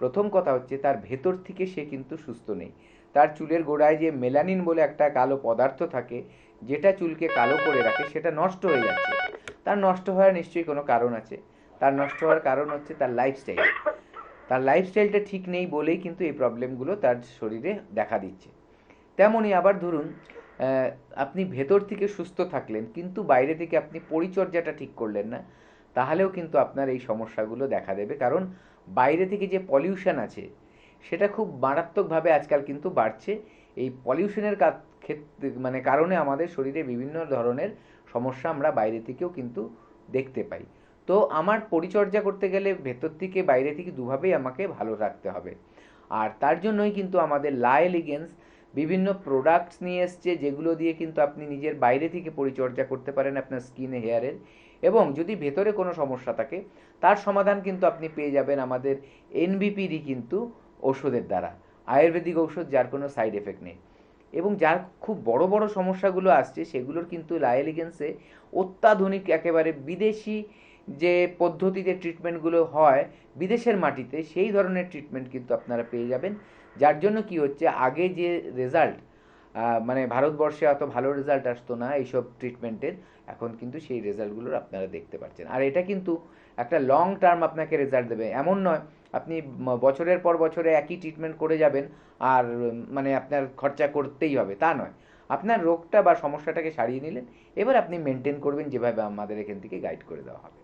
প্রথম কথা হচ্ছে তার ভেতর থেকে সে কিন্তু সুস্থ নেই। তার চুলের গোড়ায় যে মেলানিন বলে একটা কালো পদার্থ থাকে, যেটা চুলকে কালো করে রাখে, সেটা নষ্ট হয়ে যাচ্ছে। তার নষ্ট হওয়ার নিশ্চয়ই কোনো কারণ আছে। তার নষ্ট হওয়ার কারণ হচ্ছে তার লাইফস্টাইল। তার লাইফস্টাইলটা ঠিক নেই বলেই কিন্তু এই প্রবলেমগুলো তার শরীরে দেখা দিচ্ছে। তেমনই আবার ধরুন আপনি ভেতর থেকে সুস্থ থাকলেন, কিন্তু বাইরে থেকে আপনি পরিচর্যাটা ঠিক করলেন না, তাহলেও কিন্তু আপনার এই সমস্যাগুলো দেখা দেবে। কারণ বাইরে থেকে যে পলিউশন আছে সেটা খুব মারাত্মকভাবে আজকাল কিন্তু বাড়ছে। এই পলিউশনের কারণে আমাদের শরীরে বিভিন্ন ধরনের সমস্যা আমরা বাইরে থেকেও কিন্তু দেখতে পাই। তো আমার পরিচর্যা করতে গেলে ভেতর থেকে বাইরে থেকে দুভাবেই আমাকে ভালো রাখতে হবে। আর তার জন্যই কিন্তু আমাদের লা এলিগেন্স বিভিন্ন প্রোডাক্টস নিয়ে এসছে, যেগুলো দিয়ে কিন্তু আপনি নিজের বাইরে থেকে পরিচর্যা করতে পারেন আপনার স্কিনে, হেয়ারের। এবং যদি ভেতরে কোনো সমস্যা থাকে, তার সমাধান কিন্তু আপনি পেয়ে যাবেন আমাদের এনবিপিডি কিন্তু ওষুধের দ্বারা, আয়ুর্বেদিক ঔষধ, যার কোনো সাইড এফেক্ট নেই। এবং যার খুব বড় বড় সমস্যাগুলো আসছে, সেগুলোর কিন্তু লা এলিগেন্সে অত্যাধুনিক একেবারে বিদেশি যে পদ্ধতিতে ট্রিটমেন্টগুলো হয় বিদেশের মাটিতে, সেই ধরনের ট্রিটমেন্ট কিন্তু আপনারা পেয়ে যাবেন। যার জন্য কি হচ্ছে, আগে যে রেজাল্ট ভারতবর্ষে অত ভালো রেজাল্ট আসতো না এইসব ট্রিটমেন্টের, এখন কিন্তু সেই রেজাল্টগুলোর আপনারা দেখতে পাচ্ছেন। আর এটা কিন্তু একটা লং টার্ম আপনাকে রেজাল্ট দেবে। এমন নয় আপনি বছরের পর বছরে একই ট্রিটমেন্ট করে যাবেন আর আপনার খরচা করতেই হবে, তা নয়। আপনার রোগটা বা সমস্যাটাকে সারিয়ে নিলেন, এবার আপনি মেনটেন করবেন যেভাবে আমাদের এখান থেকে গাইড করে দেওয়া হবে।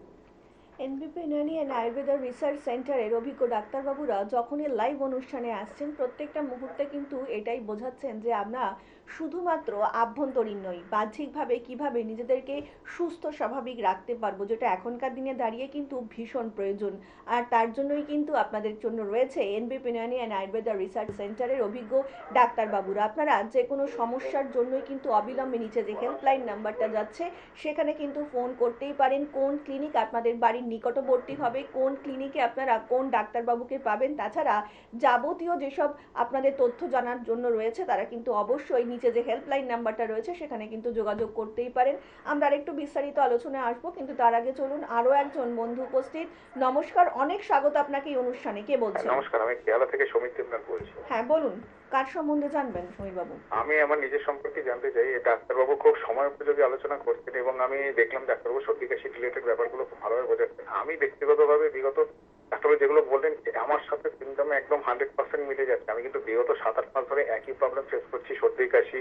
এনবিপি ইউনানি অ্যান্ড আয়ুর্বেদা রিসার্চ সেন্টারের অভিজ্ঞ ডাক্তারবাবুরা যখনই লাইভ অনুষ্ঠানে আসছেন, প্রত্যেকটা মুহূর্তে কিন্তু এটাই বোঝাচ্ছেন যে আমরা শুধুমাত্র আভ্যন্তরীণ নই, বাহ্যিকভাবে কিভাবে নিজেদেরকে সুস্থ স্বাভাবিক রাখতে পারবো, যেটা এখনকার দিনে দাঁড়িয়ে কিন্তু ভীষণ প্রয়োজন। আর তার জন্যই কিন্তু আপনাদের জন্য রয়েছে এনবিপি ইউনানি অ্যান্ড আয়ুর্বেদা রিসার্চ সেন্টারের অভিজ্ঞ ডাক্তারবাবুরা। আপনারা যে কোনো সমস্যার জন্যই কিন্তু অবিলম্বে নিচে যে হেল্পলাইন নাম্বারটা যাচ্ছে, সেখানে কিন্তু ফোন করতেই পারেন। কোন ক্লিনিক আপনাদের বাড়ির নিকটবর্তী হবে, কোন ক্লিনিকে আপনারা কোন ডাক্তারবাবুকে পাবেন, তাছাড়া যাবতীয় যেসব আপনাদের তথ্য জানার জন্য রয়েছে, তারা কিন্তু অবশ্যই নিচে যে হেল্পলাইন নাম্বারটা রয়েছে সেখানে কিন্তু যোগাযোগ করতেই পারেন। আমরা আরেকটু বিস্তারিত আলোচনায় আসবো, কিন্তু তার আগে চলুন আরো একজন বন্ধু উপস্থিত। নমস্কার, অনেক স্বাগত আপনাকে এই অনুষ্ঠানে। কে বলছেন? নমস্কার, আমি কেরালা থেকে সমীর দেবনাথ বলছি। হ্যাঁ বলুন, কার সম্বন্ধে জানবেন সমীর বাবু? আমি আমার নিজের সম্পর্কে জানতে চাই। ডাক্তারবাবু খুব সময় উপযোগী আলোচনা করছেন এবং আমি দেখলাম ডাক্তারবাবু সর্দি কাশি রিলেটেড ব্যাপারগুলো খুব ভালোভাবে বোঝাচ্ছেন। আমি ব্যক্তিগতভাবে বিগত ডাক্তারবাবু যেগুলো বললেন আমার সাথে সিমটমে একদম 100% মিলে যাচ্ছে। আমি কিন্তু বিগত 7-8 মাস ধরে একই প্রবলেম ফেস করছি, সর্দি কাশি,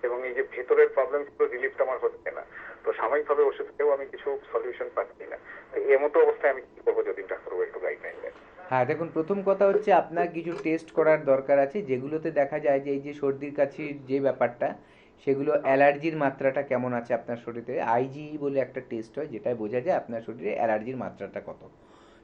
এবং এই যে ভেতরের প্রবলেমগুলো রিলিফটা আমার হচ্ছে না। তো সাময়িকভাবে ওষুধ খেয়েও আমি কিছু সলিউশন পাচ্ছি না। তো এই মতো অবস্থায় আমি কি করবো, যদি ডাক্তারবাবু একটু গাইডলাইন দেন। হ্যাঁ দেখুন, প্রথম কথা হচ্ছে আপনার কিছু টেস্ট করার দরকার আছে, যেগুলোতে দেখা যায় যে এই যে সর্দির কাশির যে ব্যাপারটা, সেগুলো অ্যালার্জির মাত্রাটা কেমন আছে আপনার শরীরে। আইজিই বলে একটা টেস্ট হয়, যেটাই বোঝা যায় আপনার শরীরে অ্যালার্জির মাত্রাটা কত।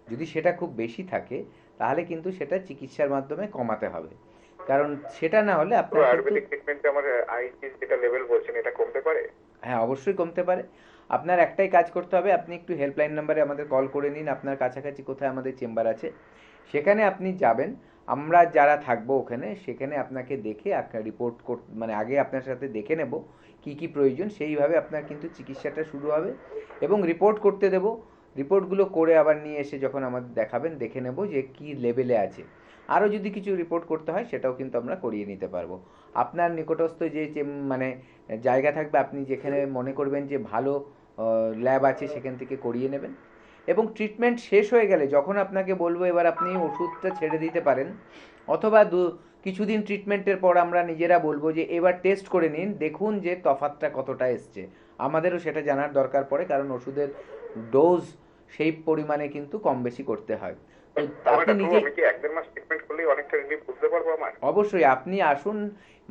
যদি সেটা খুব বেশি থাকে তাহলে কিন্তু সেটা চিকিৎসার মাধ্যমে কমাতে হবে, কারণ সেটা না হলে আপনার আয়ুর্বেদিক ট্রিটমেন্টে আমার আইজি যেটা লেভেল বলছেন এটা কমতে পারে। হ্যাঁ অবশ্যই কমতে পারে। আপনার একটাই কাজ করতে হবে, আপনি একটু হেল্পলাইন নাম্বারে আমাদের কল করে নিন। আপনার কাছাকাছি কোথায় আমাদের চেম্বার আছে সেখানে আপনি যাবেন, আমরা যারা থাকবো ওখানে, সেখানে আপনাকে দেখে আপনার রিপোর্ট আগে আপনার সাথে দেখে নেব কি কি প্রয়োজন, সেইভাবে আপনার কিন্তু চিকিৎসাটা শুরু হবে এবং রিপোর্ট করতে দেব। রিপোর্টগুলো করে আবার নিয়ে এসে যখন আমাদের দেখাবেন, দেখে নেব যে কি লেভেলে আছে। আরও যদি কিছু রিপোর্ট করতে হয় সেটাও কিন্তু আমরা করিয়ে নিতে পারবো। আপনার নিকটস্থ যে মানে জায়গা থাকবে, আপনি যেখানে মনে করবেন যে ভালো ল্যাব আছে সেখান থেকে করিয়ে নেবেন। এবং ট্রিটমেন্ট শেষ হয়ে গেলে যখন আপনাকে বলবো এবার আপনি ওষুধটা ছেড়ে দিতে পারেন, অথবা কিছুদিন ট্রিটমেন্টের পর আমরা নিজেরা বলবো যে এবার টেস্ট করে নিন, দেখুন যে তফাৎটা কতটা এসছে। আমাদেরও সেটা জানার দরকার পড়ে, কারণ ওষুধের ডোজ সেই পরিমাণে কিন্তু কম বেশি করতে হয়। তো আপনি নিজে অবশ্যই আপনি আসুন,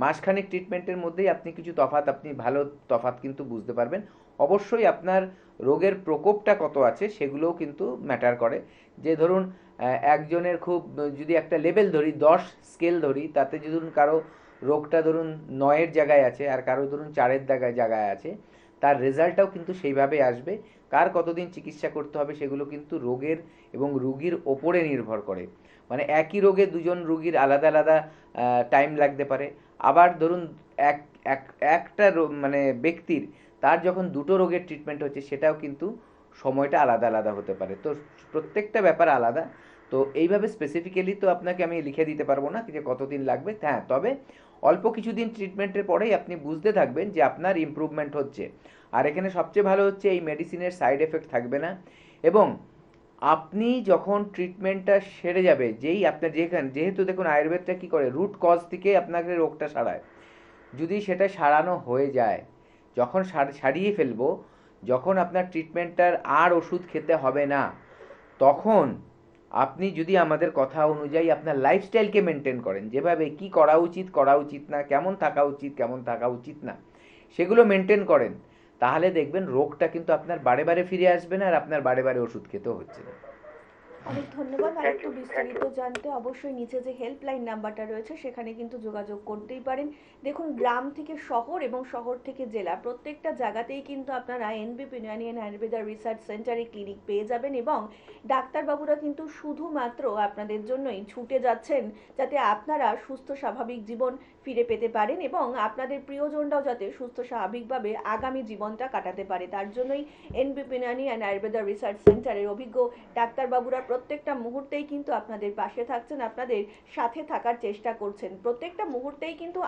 মাসখানেক ট্রিটমেন্টের মধ্যেই আপনি কিছু তফাৎ, আপনি ভালো তফাৎ কিন্তু বুঝতে পারবেন। অবশ্যই আপনার রোগের প্রকোপটা কত আছে সেগুলোও কিন্তু ম্যাটার করে। যে ধরুন একজনের খুব, যদি একটা লেভেল ধরি, 10 স্কেল ধরি, তাতে যদি কারো রোগটা ধরুন 9-এর জায়গায় আছে আর কারো ধরুন 4-এর জায়গায় আছে, তার রেজাল্টটাও কিন্তু সেইভাবে আসবে। কার কতদিন চিকিৎসা করতে হবে সেগুলো কিন্তু রোগের এবং রুগীর ওপরে নির্ভর করে। মানে একই রোগে দুজন রুগীর আলাদা আলাদা টাইম লাগতে পারে। আবার ধরুন একটা মানে ব্যক্তির, তার যখন দুটো রোগের ট্রিটমেন্ট হচ্ছে সেটাও কিন্তু সময়টা আলাদা আলাদা হতে পারে। তো প্রত্যেকটা ব্যাপার আলাদা। তো এইভাবে স্পেসিফিক্যালি তো আপনাকে আমি লিখে দিতে পারবো না যে কতদিন লাগবে। হ্যাঁ, তবে অল্প কিছুদিন ট্রিটমেন্টের পরেই আপনি বুঝতে থাকবেন যে আপনার ইমপ্রুভমেন্ট হচ্ছে। আর এখানে সবচেয়ে ভালো হচ্ছে এই মেডিসিনের সাইড এফেক্ট থাকবে না। এবং আপনি যখন ট্রিটমেন্টটা সেরে যাবে, যেই আপনার যেহেতু দেখুন আয়ুর্বেদটা কী করে, রুট কজ থেকে আপনাকে রোগটা সারায়। যদি সেটা সারানো হয়ে যায়, যখন সারিয়ে ফেলবো, যখন আপনার ট্রিটমেন্টটার আর ওষুধ খেতে হবে না, তখন আপনি যদি আমাদের কথা অনুযায়ী আপনার লাইফস্টাইলকে মেনটেন করেন, যেভাবে কি করা উচিত না, কেমন থাকা উচিত না, সেগুলো মেনটেন করেন, তাহলে দেখবেন রোগটা কিন্তু আপনার বারে বারে ফিরে আসবে না, আর আপনার বারে বারে ওষুধ খেতেও হচ্ছে না। অনেক ধন্যবাদ। আর একটু বিস্তারিত জানতে অবশ্যই নিচে যে হেল্পলাইন নাম্বারটা রয়েছে সেখানে কিন্তু যোগাযোগ করতেই পারেন। দেখুন, গ্রাম থেকে শহর এবং শহর থেকে জেলা প্রত্যেকটা জায়গাতেই কিন্তু আপনারা এনবিপি ইউনানিয়ান আয়ুর্বেদা রিসার্চ সেন্টারে ক্লিনিক পেয়ে যাবেন, এবং ডাক্তারবাবুরা কিন্তু শুধুমাত্র আপনাদের জন্যই ছুটে যাচ্ছেন যাতে আপনারা সুস্থ স্বাভাবিক জীবন ফিরে পেতে পারেন এবং আপনাদের প্রিয়জনরাও যাতে সুস্থ স্বাভাবিকভাবে আগামী জীবনটা কাটাতে পারে। তার জন্যই এনবিপি ইউনানিয়ান আয়ুর্বেদা রিসার্চ সেন্টারের অভিজ্ঞ ডাক্তারবাবুরা প্রত্যেকটা মুহূর্তেই কিন্তু আপনাদের পাশে থাকছেন, আপনাদের সাথে থাকার চেষ্টা করছেন। প্রত্যেকটা মুহূর্তেই কিন্তু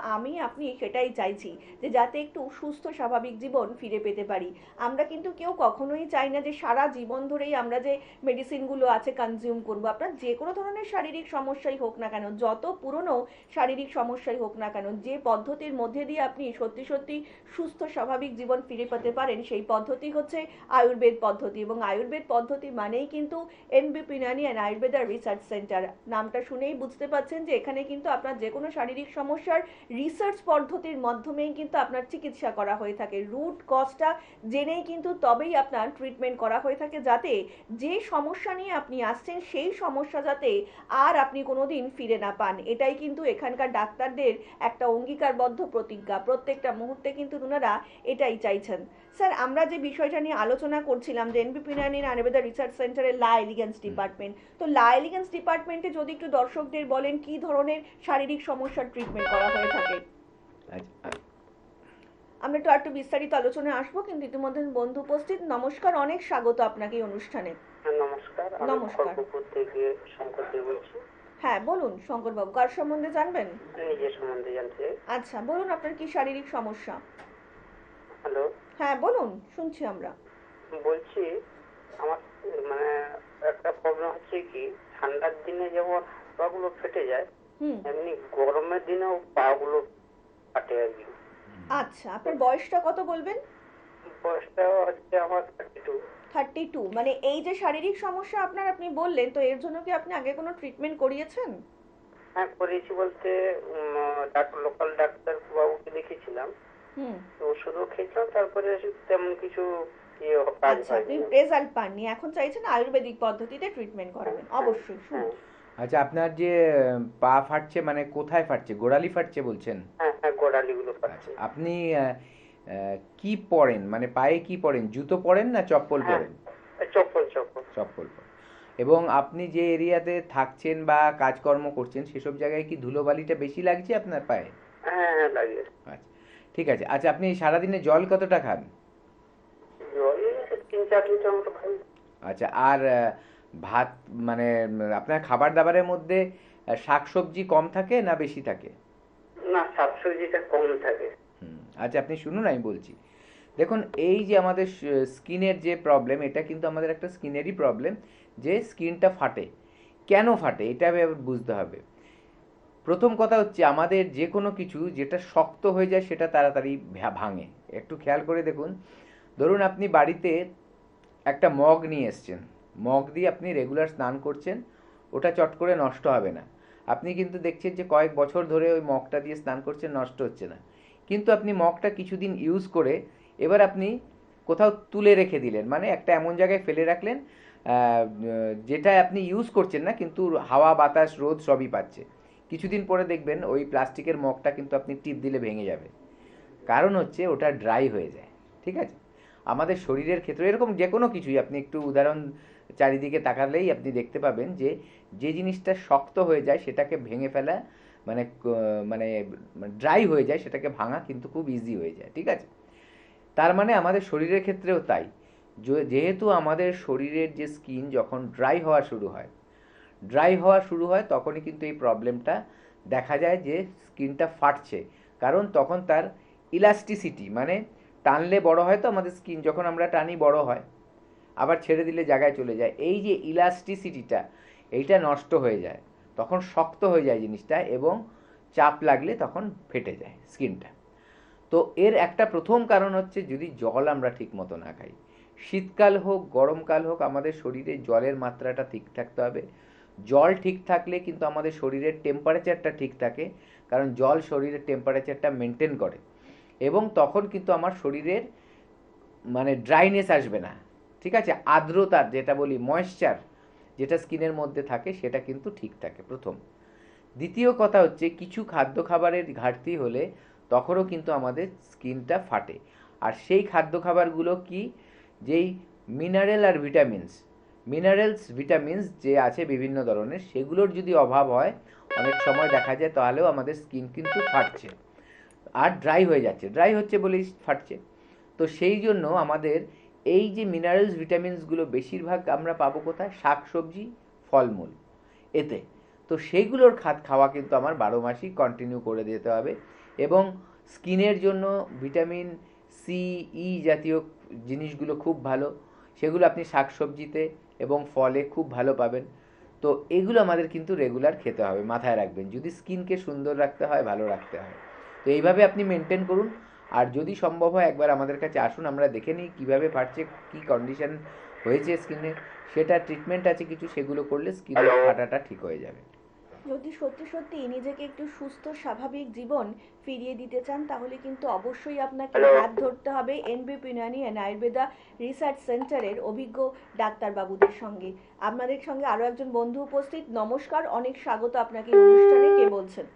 আপনি সেটাই চাইছি যে যাতে একটু সুস্থ স্বাভাবিক জীবন ফিরে পেতে পারি। আমরা কিন্তু কেউ কখনোই চাই না যে সারা জীবন ধরেই আমরা যে মেডিসিনগুলো আছে কনজিউম করবো। আপনার যে কোনো ধরনের শারীরিক সমস্যাই হোক না কেন, যত পুরনো শারীরিক সমস্যাই হোক না কেন, যে পদ্ধতির মধ্যে দিয়ে আপনি সত্যি সত্যি সুস্থ স্বাভাবিক জীবন ফিরে পেতে পারেন সেই পদ্ধতি হচ্ছে আয়ুর্বেদ পদ্ধতি। এবং আয়ুর্বেদ পদ্ধতি মানেই কিন্তু এনবিপি ইউনানিয়ান আয়ুর্বেদা রিসার্চ সেন্টার। নামটা শুনেই বুঝতে পারছেন যে এখানে কিন্তু আপনার যে কোনো শারীরিক সমস্যার রিসার্চ পদ্ধতির মাধ্যমেই কিন্তু আপনার চিকিৎসা করা হয়ে থাকে। রুট কজটা জেনেই কিন্তু তবেই আপনার ট্রিটমেন্ট করা হয়ে থাকে, যাতে যে সমস্যা নিয়ে আপনি আসছেন সেই সমস্যা যাতে আর আপনি কোনোদিন ফিরে না পান। এটাই কিন্তু এখানকার ডাক্তারদের একটা অঙ্গীকারবদ্ধ প্রতিজ্ঞা। প্রত্যেকটা মুহূর্তে কিন্তু ওনারা এটাই চাইছেন। স্যার, আমরা যে বিষয়টা নিয়ে আলোচনা করছিলাম যে এনবিপি ইউনানিয়ান আয়ুর্বেদা রিসার্চ সেন্টারের লা এলিগেন্স ডিপার্টমেন্ট, তো লা এলিগেন্স ডিপার্টমেন্টে যদি একটু দর্শকদের বলেন কি ধরনের শারীরিক সমস্যার ট্রিটমেন্ট করা হয়ে থাকে। আমরা একটু একটু বিস্তারিত আলোচনায় আসবো, কিন্তু ইতিমধ্যে বন্ধু উপস্থিত। নমস্কার, অনেক স্বাগত আপনাকে এই অনুষ্ঠানে। নমস্কার। নমস্কার। থেকে শঙ্কর দেব বলছি। হ্যাঁ বলুন শঙ্কর বাবু, কার সম্বন্ধে জানবেন? নিজের সম্বন্ধে জানতে। আচ্ছা বলুন, আপনার কি শারীরিক সমস্যা? হ্যালো। হ্যাঁ বলুন, শুনছি আমরা। বলছি আমার মানে একটা প্রবলেম হচ্ছে কি, ঠান্ডার দিনে যেমন পাগুলো ফেটে যায়, এমনি গরমের দিনেও পাগুলো ফাটে আর কি। আচ্ছা, আপনার বয়সটা কত বলবেন? বয়সটা হচ্ছে আমার 32। মানে এই যে শারীরিক সমস্যা আপনি বললেন, তো এর জন্য কি আপনি আগে কোনো ট্রিটমেন্ট করিয়েছেন? হ্যাঁ করেছি, বলতে লোকাল ডাক্তার বাবুকে দেখিয়েছিলাম, ওষুধও খেয়েছিলাম, তারপরে তেমন কিছু আচ্ছা, আপনি রেজাল্ট পাননি, এখন চাইছেন আয়ুর্বেদিক পদ্ধতিতে ট্রিটমেন্ট করাবেন। অবশ্যই শুনুন। আচ্ছা, আপনার যে পা ফাটছে মানে কোথায় ফাটছে? গোড়ালি ফাটছে বলছেন? হ্যাঁ হ্যাঁ, গোড়ালিগুলো ফাটছে। আপনি কি পরেন, মানে পায়ে কি পরেন? জুতো পরেন না চপ্পল পরেন? চপ্পল পরেন। এবং আপনি যে এরিয়াতে থাকছেন বা কাজকর্ম করছেন সেসব জায়গায় কি ধুলোবালিটা বেশি লাগছে আপনার পায়ে? হ্যাঁ হ্যাঁ লাগে। আচ্ছা ঠিক আছে। আচ্ছা, আপনি সারাদিনে জল কতটা খান? জল 3-4 লিটার মতো খাই। আচ্ছা, আর ভাত মানে আপনার খাবার দাবারের মধ্যে শাকসবজি কম থাকে না বেশি থাকে? না, শাকসবজিটা কম থাকে। আচ্ছা, আপনি শুনুন আমি বলছি। দেখুন, এই যে আমাদের স্কিনের যে প্রবলেম, এটা কিন্তু আমাদের একটা স্কিনেরই প্রবলেম, যে স্কিনটা ফাটে। কেন ফাটে এটা বুঝতে হবে। প্রথম কথা হচ্ছে, আমাদের যে কোনো কিছু যেটা শক্ত হয়ে যায় সেটা তাড়াতাড়ি ভাঙে। একটু খেয়াল করে দেখুন, ধরুন আপনি বাড়িতে একটা মগ নিয়ে এসছেন, মগ দিয়ে আপনি রেগুলার স্নান করছেন, ওটা চট করে নষ্ট হবে না। আপনি কিন্তু দেখছেন যে কয়েক বছর ধরে ওই মগটা দিয়ে স্নান করছেন, নষ্ট হচ্ছে না। কিন্তু আপনি মগটা কিছুদিন ইউজ করে এবার আপনি কোথাও তুলে রেখে দিলেন, মানে একটা এমন জায়গায় ফেলে রাখলেন যেটা আপনি ইউজ করছেন না, কিন্তু হাওয়া বাতাস রোদ সবই পাচ্ছে। কিছুদিন পরে দেখবেন ওই প্লাস্টিকের মগটা কিন্তু আপনি টিপ দিলে ভেঙে যাবে। কারণ হচ্ছে ওটা ড্রাই হয়ে যায়। ঠিক আছে? আমাদের শরীরের ক্ষেত্রে এরকম যে কোনো কিছুই, আপনি একটু উদাহরণ চারিদিকে তাকালেই আপনি দেখতে পাবেন যে যে জিনিসটা শক্ত হয়ে যায় সেটাকে ভেঙে ফেলা মানে মানে ড্রাই হয়ে যায়, সেটাকে ভাঙা কিন্তু খুব ইজি হয়ে যায়। ঠিক আছে? তার মানে আমাদের শরীরের ক্ষেত্রেও তাই। যেহেতু আমাদের শরীরের যে স্কিন যখন ড্রাই হওয়া শুরু হয় তখনই কিন্তু এই প্রবলেমটা দেখা যায় যে স্কিনটা ফাটছে। কারণ তখন তার ইলাস্টিসিটি, মানে টানলে বড় হয়, তো আমাদের স্কিন যখন আমরা টানি বড় হয়, আবার ছেড়ে দিলে জায়গায় চলে যায়। এই যে ইলাস্টিসিটিটা, এইটা নষ্ট হয়ে যায়, তখন শক্ত হয়ে যায় জিনিসটা, এবং চাপ লাগলে তখন ফেটে যায় স্কিনটা। তো এর একটা প্রথম কারণ হচ্ছে যদি জল আমরা ঠিক মতো না খাই। শীতকাল হোক গরমকাল হোক, আমাদের শরীরে জলের মাত্রাটা ঠিক থাকতে হবে। জল ঠিক থাকলে কিন্তু আমাদের শরীরের টেম্পারেচারটা ঠিক থাকে, কারণ জল শরীরের টেম্পারেচারটা মেনটেন করে, এবং তখন কিন্তু আমার শরীরের মানে ড্রাইনেস আসবে না। ঠিক আছে? আর্দ্রতার যেটা বলি, ময়েশ্চার যেটা স্কিনের মধ্যে থাকে, সেটা কিন্তু ঠিক থাকে প্রথম। দ্বিতীয় কথা হচ্ছে, কিছু খাদ্য খাবারের ঘাটতি হলে তখনও কিন্তু আমাদের স্কিনটা ফাটে। আর সেই খাদ্য খাবারগুলো কি, যেই মিনারেল আর ভিটামিনস যে আছে বিভিন্ন ধরনের, সেগুলোর যদি অভাব হয় অনেক সময় দেখা যায়, তাহলেও আমাদের স্কিন কিন্তু ফাটছে আর ড্রাই হয়ে যাচ্ছে। ড্রাই হচ্ছে বলেই ফাটছে। তো সেই জন্য আমাদের এই যে মিনারেলস ভিটামিনসগুলো বেশিরভাগ আমরা পাবো কোথায়? শাকসবজি, ফলমূল, এতে। তো সেইগুলোর খাওয়া কিন্তু আমার 12 মাসই কন্টিনিউ করে দিতে হবে। এবং স্কিনের জন্য ভিটামিন সি, ই জাতীয় জিনিসগুলো খুব ভালো, সেগুলো আপনি শাকসবজিতে এবং ফলে খুব ভালো পাবেন। তো এগুলো আমাদের কিন্তু রেগুলার খেতে হবে, মাথায় রাখবেন, যদি স্কিনকে সুন্দর রাখতে হয়, ভালো রাখতে হয়। তো এইভাবে আপনি মেনটেন করুন। আর যদি সম্ভব হয় একবার আমাদের কাছে আসুন, আমরা দেখে নিই কীভাবে ফাটছে, কী কন্ডিশন হয়েছে স্কিনের, সেটা ট্রিটমেন্ট আছে কিছু, সেগুলো করলে স্কিনের ফাটাটা ঠিক হয়ে যাবে। যদি সত্যি সত্যি নিজেকে একটু সুস্থ স্বাভাবিক জীবন ফিরিয়ে দিতে চান, তাহলে কিন্তু অবশ্যই আপনাকে হাত ধরতে হবে এনবিপি ইউনানি অ্যান্ড আয়ুর্বেদা রিসার্চ সেন্টারের অভিজ্ঞ ডাক্তারবাবুদের সঙ্গে। আপনাদের সঙ্গে আরও একজন বন্ধু উপস্থিত। নমস্কার, অনেক স্বাগত আপনাকে অনুষ্ঠানে। কে বলছেন?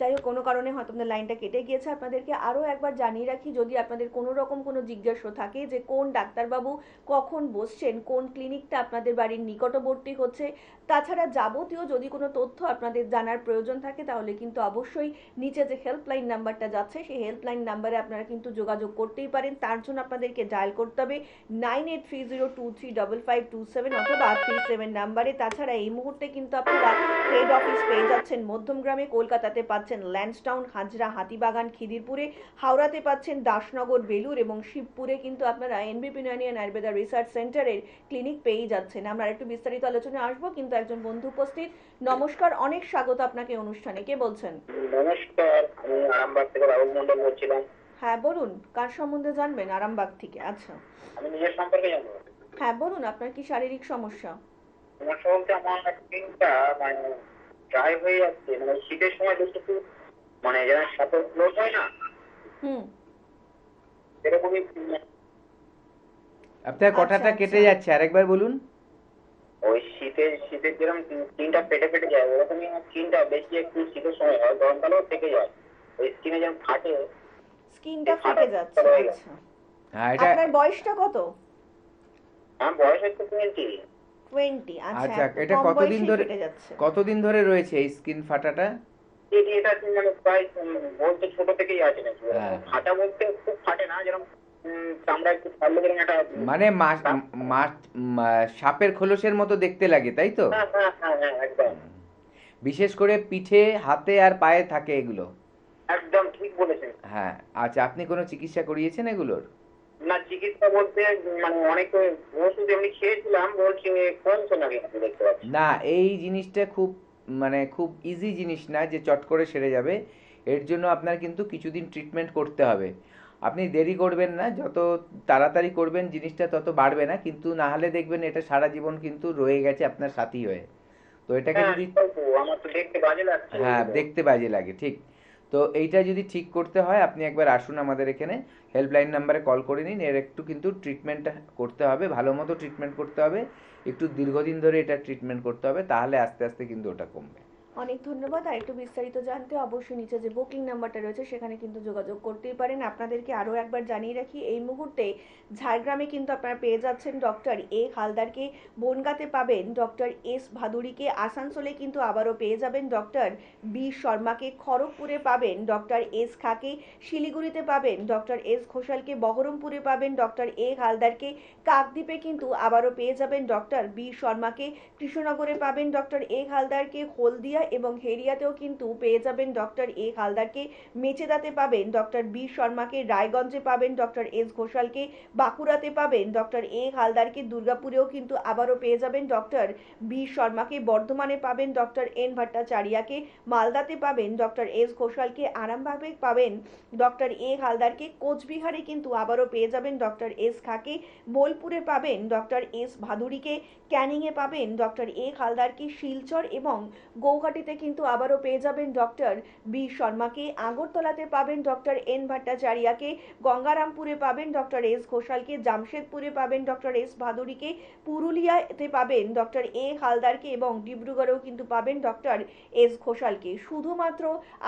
যাই হোক, কোনো কারণে হয়তো আপনার লাইনটা কেটে গিয়েছে। আপনাদেরকে আরও একবার জানিয়ে রাখি, যদি আপনাদের কোনো রকম কোনো জিজ্ঞাসা থাকে যে কোন ডাক্তারবাবু কখন বসছেন, কোন ক্লিনিকটা আপনাদের বাড়ির নিকটবর্তী হচ্ছে, তাছাড়া যাবতীয় যদি কোনো তথ্য আপনাদের জানার প্রয়োজন থাকে, তাহলে কিন্তু অবশ্যই নিচে যে হেল্পলাইন নাম্বারটা যাচ্ছে, সেই হেল্পলাইন নাম্বারে আপনারা কিন্তু যোগাযোগ করতেই পারেন। তার জন্য আপনাদেরকে ডায়াল করতে হবে 9830235527 অথবা 37 নাম্বারে। তাছাড়া এই মুহূর্তে কিন্তু আপনারা হেড অফিস পেয়ে যাচ্ছেন মধ্যমগ্রামে, কলকাতাতে পাচ্ছেন ল্যান্সডাউন, হাজরা, হাতিবাগান, খিদিরপুরে, হাওড়াতে পাচ্ছেন দাসনগর, বেলুর এবং শিবপুরে কিন্তু আপনারা এনবিপি ইউনানি অ্যান্ড আয়ুর্বেদা রিসার্চ সেন্টারের ক্লিনিক পেয়ে যাচ্ছেন। আমরা একটু বিস্তারিত আলোচনায় আসবো, কিন্তু একজন বন্ধু উপস্থিত। নমস্কার, অনেক স্বাগত আপনাকে অনুষ্ঠানে। কে বলছেন? নমস্কার, আমি আরামবাগ থেকে বাবু মন্ডল বলছিলাম। হ্যাঁ বলুন, কার সম্বন্ধে জানবেন? আরামবাগ থেকে। আচ্ছা, আমি নিজের সম্পর্কে জানবো। হ্যাঁ বলুন, আপনার কি শারীরিক সমস্যা? সমস্যা বলতে আমার স্কিনটা মানে ড্রাই হয়ে যাচ্ছে, মানে শীতের সময় একটু মানে যেন সাথে ক্লোজ হয় না, এরকমই। আপনার কথাটা কেটে যাচ্ছে, আরেকবার বলুন। ওই শীতের যেরকম স্কিনটা ফেটে ফেটে যায়, ওরকমই আমার স্কিনটা বেশি একটু শীতের সময় হয়, গরমকালেও থেকে যায়, ওই স্কিনে যেমন ফাটে, স্কিনটা ফেটে যাচ্ছে। আচ্ছা, হ্যাঁ, এটা আপনার বয়সটা কত? আমার বয়স হচ্ছে 20। আচ্ছা, এটা কতদিন ধরে রয়েছে এই স্কিন ফাটাটা? এটা মানে প্রায় বলতে ছোট থেকেই আছে নাকি, ফাটা বলতে খুব ফাটে না, যেরকম চামড়া একটু ছাড়লে যেরকম একটা মানে সাপের খোলসের মতো দেখতে লাগে, তাই তো? হ্যাঁ হ্যাঁ হ্যাঁ হ্যাঁ একদম বিশেষ করে পিঠে, হাতে আর পায়ে থাকে এগুলো। একদম ঠিক বলেছেন। হ্যাঁ, আচ্ছা, আপনি কোনো চিকিৎসা করিয়েছেন এগুলোর? না, চিকিৎসা বলতে মানে অনেক ওষুধ এমনি খেয়েছিলাম, বলছি কমছে না, আমি দেখতে পাচ্ছি। না, এই জিনিসটা খুব ইজি জিনিস না যে চট করে সেরে যাবে। এর জন্য আপনার কিন্তু কিছুদিন ট্রিটমেন্ট করতে হবে। আপনি দেরি করবেন না, যত তাড়াতাড়ি করবেন জিনিসটা তত বাড়বে না, কিন্তু না হলে দেখবেন এটা সারা জীবন কিন্তু রয়ে গেছে আপনার সাথী হয়ে। তো এটাকে হ্যাঁ, যদি আমার তো দেখতে বাজে লাগছে। হ্যাঁ, দেখতে বাজে লাগে, ঠিক। তো এইটা যদি ঠিক করতে হয় আপনি একবার আসুন আমাদের এখানে, হেল্পলাইন নাম্বারে কল করে নিন। এর একটু কিন্তু ট্রিটমেন্টটা করতে হবে, ভালো মতো ট্রিটমেন্ট করতে হবে, একটু দীর্ঘদিন ধরে এটা ট্রিটমেন্ট করতে হবে, তাহলে আস্তে আস্তে কিন্তু ওটা কমবে। অনেক ধন্যবাদ। আর একটু বিস্তারিত জানতে অবশ্যই নিচে যে বুকিং নাম্বারটা রয়েছে সেখানে কিন্তু যোগাযোগ করতেই পারেন। আপনাদেরকে আরও একবার জানিয়ে রাখি, এই মুহূর্তে ঝাড়গ্রামে কিন্তু আপনারা পেয়ে যাচ্ছেন ডক্টর এ হালদারকে, বনগাঁতে পাবেন ডক্টর এস ভাদুড়িকে, আসানসোলে কিন্তু আবারও পেয়ে যাবেন ডক্টর বি শর্মাকে, খড়গপুরে পাবেন ডক্টর এস খাকে, শিলিগুড়িতে পাবেন ডক্টর এস ঘোষালকে, বহরমপুরে পাবেন ডক্টর এ হালদারকে, কাকদ্বীপে কিন্তু আবারও পেয়ে যাবেন ডক্টর বি শর্মাকে, কৃষ্ণনগরে পাবেন ডক্টর এ হালদারকে, হলদিয়া এবং হেরিয়াতেও কিন্তু পেয়ে যাবেন ডক্টর এ হালদারকে, মেচেদাতে পাবেন ডক্টর বি শর্মাকে, রায়গঞ্জে পাবেন ডক্টর এস ঘোষালকে, বাঁকুড়াতে পাবেন ডক্টর এ হালদারকে, দুর্গাপুরেও কিন্তু আবারও পেয়ে যাবেন ডক্টর বি শর্মাকে, বর্ধমানে পাবেন ডক্টর এন ভট্টাচার্যকে, মালদাতে পাবেন ডক্টর এস ঘোষালকে, আরামবাগে পাবেন ডক্টর এ হালদারকে, কোচবিহারে কিন্তু আবারও পেয়ে যাবেন ডক্টর এস খাকে, বোলপুরে পাবেন ডক্টর এস ভাদুড়িকে, ক্যানিংয়ে পাবেন ডক্টর এ হালদারকে, শিলচর এবং গৌহাটিতে কিন্তু আবারও পেয়ে যাবেন ডক্টর বি শর্মাকে, আগরতলাতে পাবেন ডক্টর এন ভট্টাচার্যকে, গঙ্গারামপুরে পাবেন ডক্টর এস ঘোষালকে, জামশেদপুরে পাবেন ডক্টর এস ভাদুড়িকে, পুরুলিয়াতে পাবেন ডক্টর এ হালদারকে এবং ডিব্রুগড়েও কিন্তু পাবেন ডক্টর এস ঘোষালকে। শুধুমাত্র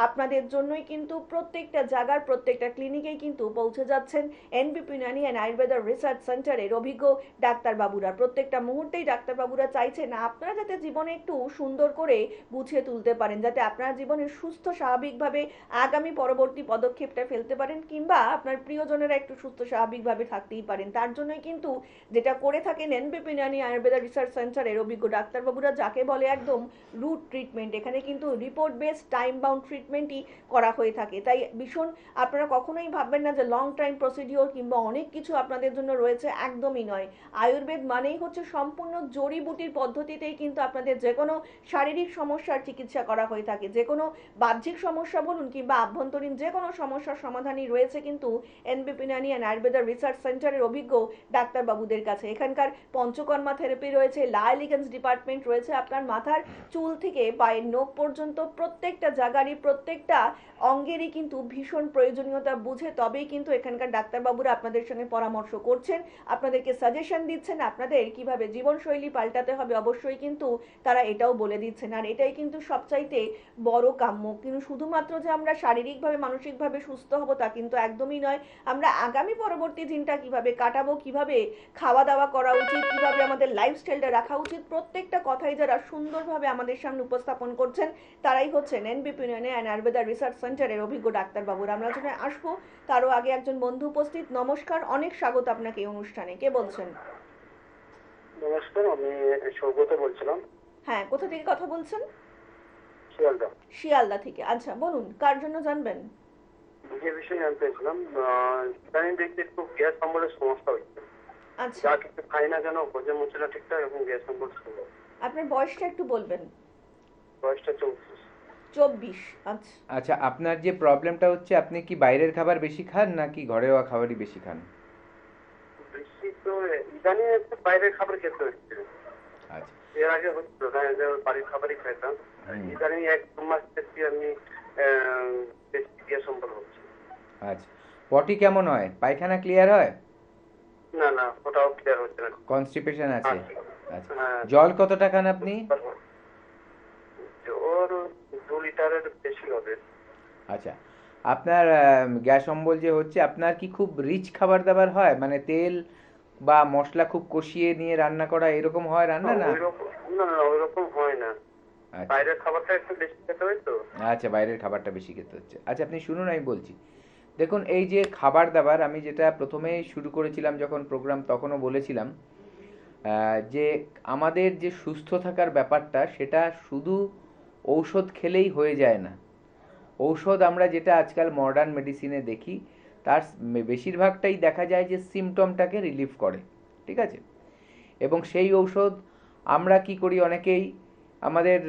আপনাদের জন্যই কিন্তু প্রত্যেকটা জায়গার প্রত্যেকটা ক্লিনিকেই কিন্তু পৌঁছে যাচ্ছেন এনবিপি ইউনানি অ্যান্ড আয়ুর্বেদা রিসার্চ সেন্টারের অভিজ্ঞ ডাক্তারবাবুরা। প্রত্যেকটা মুহূর্তেই ডাক্তারবাবুরা চাইছেন আপনারা যাতে জীবনে একটু সুন্দর করে গুছিয়ে তুলতে পারেন, যাতে আপনারা জীবনে সুস্থ স্বাভাবিকভাবে আগামী পরবর্তী পদক্ষেপটা ফেলতে পারেন, কিংবা আপনার প্রিয়জনেরা একটু সুস্থ স্বাভাবিকভাবে থাকতেই পারেন। তার জন্যই কিন্তু যেটা করে থাকেন এনবিপি ইউনানি আয়ুর্বেদা রিসার্চ সেন্টারের অভিজ্ঞ ডাক্তারবাবুরা, যাকে বলে একদম রুট ট্রিটমেন্ট। এখানে কিন্তু রিপোর্ট বেসড টাইম বাউন্ড ট্রিটমেন্টই করা হয়ে থাকে। তাই ভীষণ আপনারা কখনোই ভাববেন না যে লং টাইম প্রসিডিওর কিংবা অনেক কিছু আপনাদের জন্য রয়েছে, একদমই নয়। আয়ুর্বেদ মানেই হচ্ছে সম্পূর্ণ জড়িবুটির পদ্ধতিতেই কিন্তু আপনাদের যে কোনো শারীরিক সমস্যার চিকিৎসা করা হয়ে থাকে। যে কোনো বাহ্যিক সমস্যা বলুন কিংবা আভ্যন্তরীণ যে কোনো সমস্যার সমাধানই রয়েছে কিন্তু এনবিপি ইউনানি অ্যান্ড আয়ুর্বেদা রিসার্চ সেন্টারের অভিজ্ঞ ডাক্তারবাবুদের কাছে। এখানকার পঞ্চকর্মা থেরাপি রয়েছে, লা এলিগেন্স ডিপার্টমেন্ট রয়েছে, আপনার মাথার চুল থেকে পায়ের নখ পর্যন্ত প্রত্যেকটা জায়গারই প্রত্যেকটা অঙ্গেরই কিন্তু ভীষণ প্রয়োজনীয়তা বুঝে তবেই কিন্তু এখানকার ডাক্তারবাবুরা আপনাদের সঙ্গে পরামর্শ করছেন, আপনাদেরকে সাজেশন দিচ্ছেন, আপনাদের কিভাবে জীবনশৈলী পাল্টাতে হবে অবশ্যই কিন্তু তারা এটাও বলে দিচ্ছেন। আর এটাই কিন্তু সবচাইতে বড় কাম্য। কিন্তু শুধুমাত্র যে আমরা শারীরিকভাবে মানসিকভাবে সুস্থ হব তা কিন্তু একদমই নয়, আমরা আগামী পরবর্তী দিনটা কিভাবে কাটাবো, কিভাবে খাওয়া দাওয়া করা উচিত, কিভাবে আমাদের লাইফস্টাইলটা রাখা উচিত, প্রত্যেকটা কথাই যারা সুন্দরভাবে আমাদের সামনে উপস্থাপন করছেন তারাই হচ্ছেন এনবিপি ইউনানি অ্যান্ড আয়ুর্বেদা রিসার্চ সেন্টারের অভিজ্ঞ ডাক্তারবাবুরা। আমরা যখন আসবো তারও আগে একজন বন্ধু উপস্থিত। নমস্কার, অনেক স্বাগত আপনাকে এই অনুষ্ঠানে। কে বলছেন? নমস্কার, আমি সৌগত বলছিলাম। হ্যাঁ, কোথা থেকে কথা বলছেন? শিয়ালদা। শিয়ালদা থেকে। আচ্ছা, বলুন কার জন্য জানবেন? যে বিষয়ে জানতে চাইছিলাম, ইদানিং দেখছি একটু গ্যাস অম্বলের সমস্যা হচ্ছে। আচ্ছা, যা কিছু খাই না কেন হজম হচ্ছে না ঠিকঠাক এবং গ্যাস অম্বল শুরু। আপনার বয়সটা একটু বলবেন? বয়সটা 24। 24। আচ্ছা, আচ্ছা, আপনার যে প্রবলেমটা হচ্ছে, আপনি কি বাইরের খাবার বেশি খান নাকি ঘরেওয়া খাবারই বেশি খান? বেশি তো ইদানিং একটু বাইরের খাবার খেতে হচ্ছে। আচ্ছা, এর আগে হচ্ছিল না, বাড়ির খাবারই খেতাম। ইদানিং 1-2 মাস থেকে আমি বেশি গ্যাস অম্বল হচ্ছে। আচ্ছা, পটি কেমন হয়? পায়খানা ক্লিয়ার হয়? না না, ওটাও ক্লিয়ার হচ্ছে না। কনস্টিপেশন আছে? আচ্ছা, হ্যাঁ। জল কতটা খান আপনি? ওর 2 লিটারের বেশি হবে। আচ্ছা, আপনার গ্যাস অম্বল যে হচ্ছে, আপনার কি খুব রিচ খাবার দাবার হয়, মানে তেল বা মশলা খুব কষিয়ে নিয়ে রান্না করা এরকম হয় রান্না? না না না, ওইরকম হয় না। আচ্ছা, বাইরের খাবারটা একটু বেশি খেতে হয় তো। আচ্ছা, বাইরের খাবারটা বেশি খেতে হচ্ছে। আচ্ছা, আপনি শুনুন, আমি বলছি। দেখুন, এই যে খাবার দাবার, আমি যেটা প্রথমে শুরু করেছিলাম যখন প্রোগ্রাম, তখনও বলেছিলাম যে আমাদের যে সুস্থ থাকার ব্যাপারটা, সেটা শুধু ঔষধ খেলেই হয়ে যায় না। ঔষধ আমরা যেটা আজকাল মডার্ন মেডিসিনে দেখি, তার বেশিরভাগটাই দেখা যায় যে সিমটমটাকে রিলিফ করে, ঠিক আছে? এবং সেই ঔষধ আমরা কি করি, অনেকেই আমাদের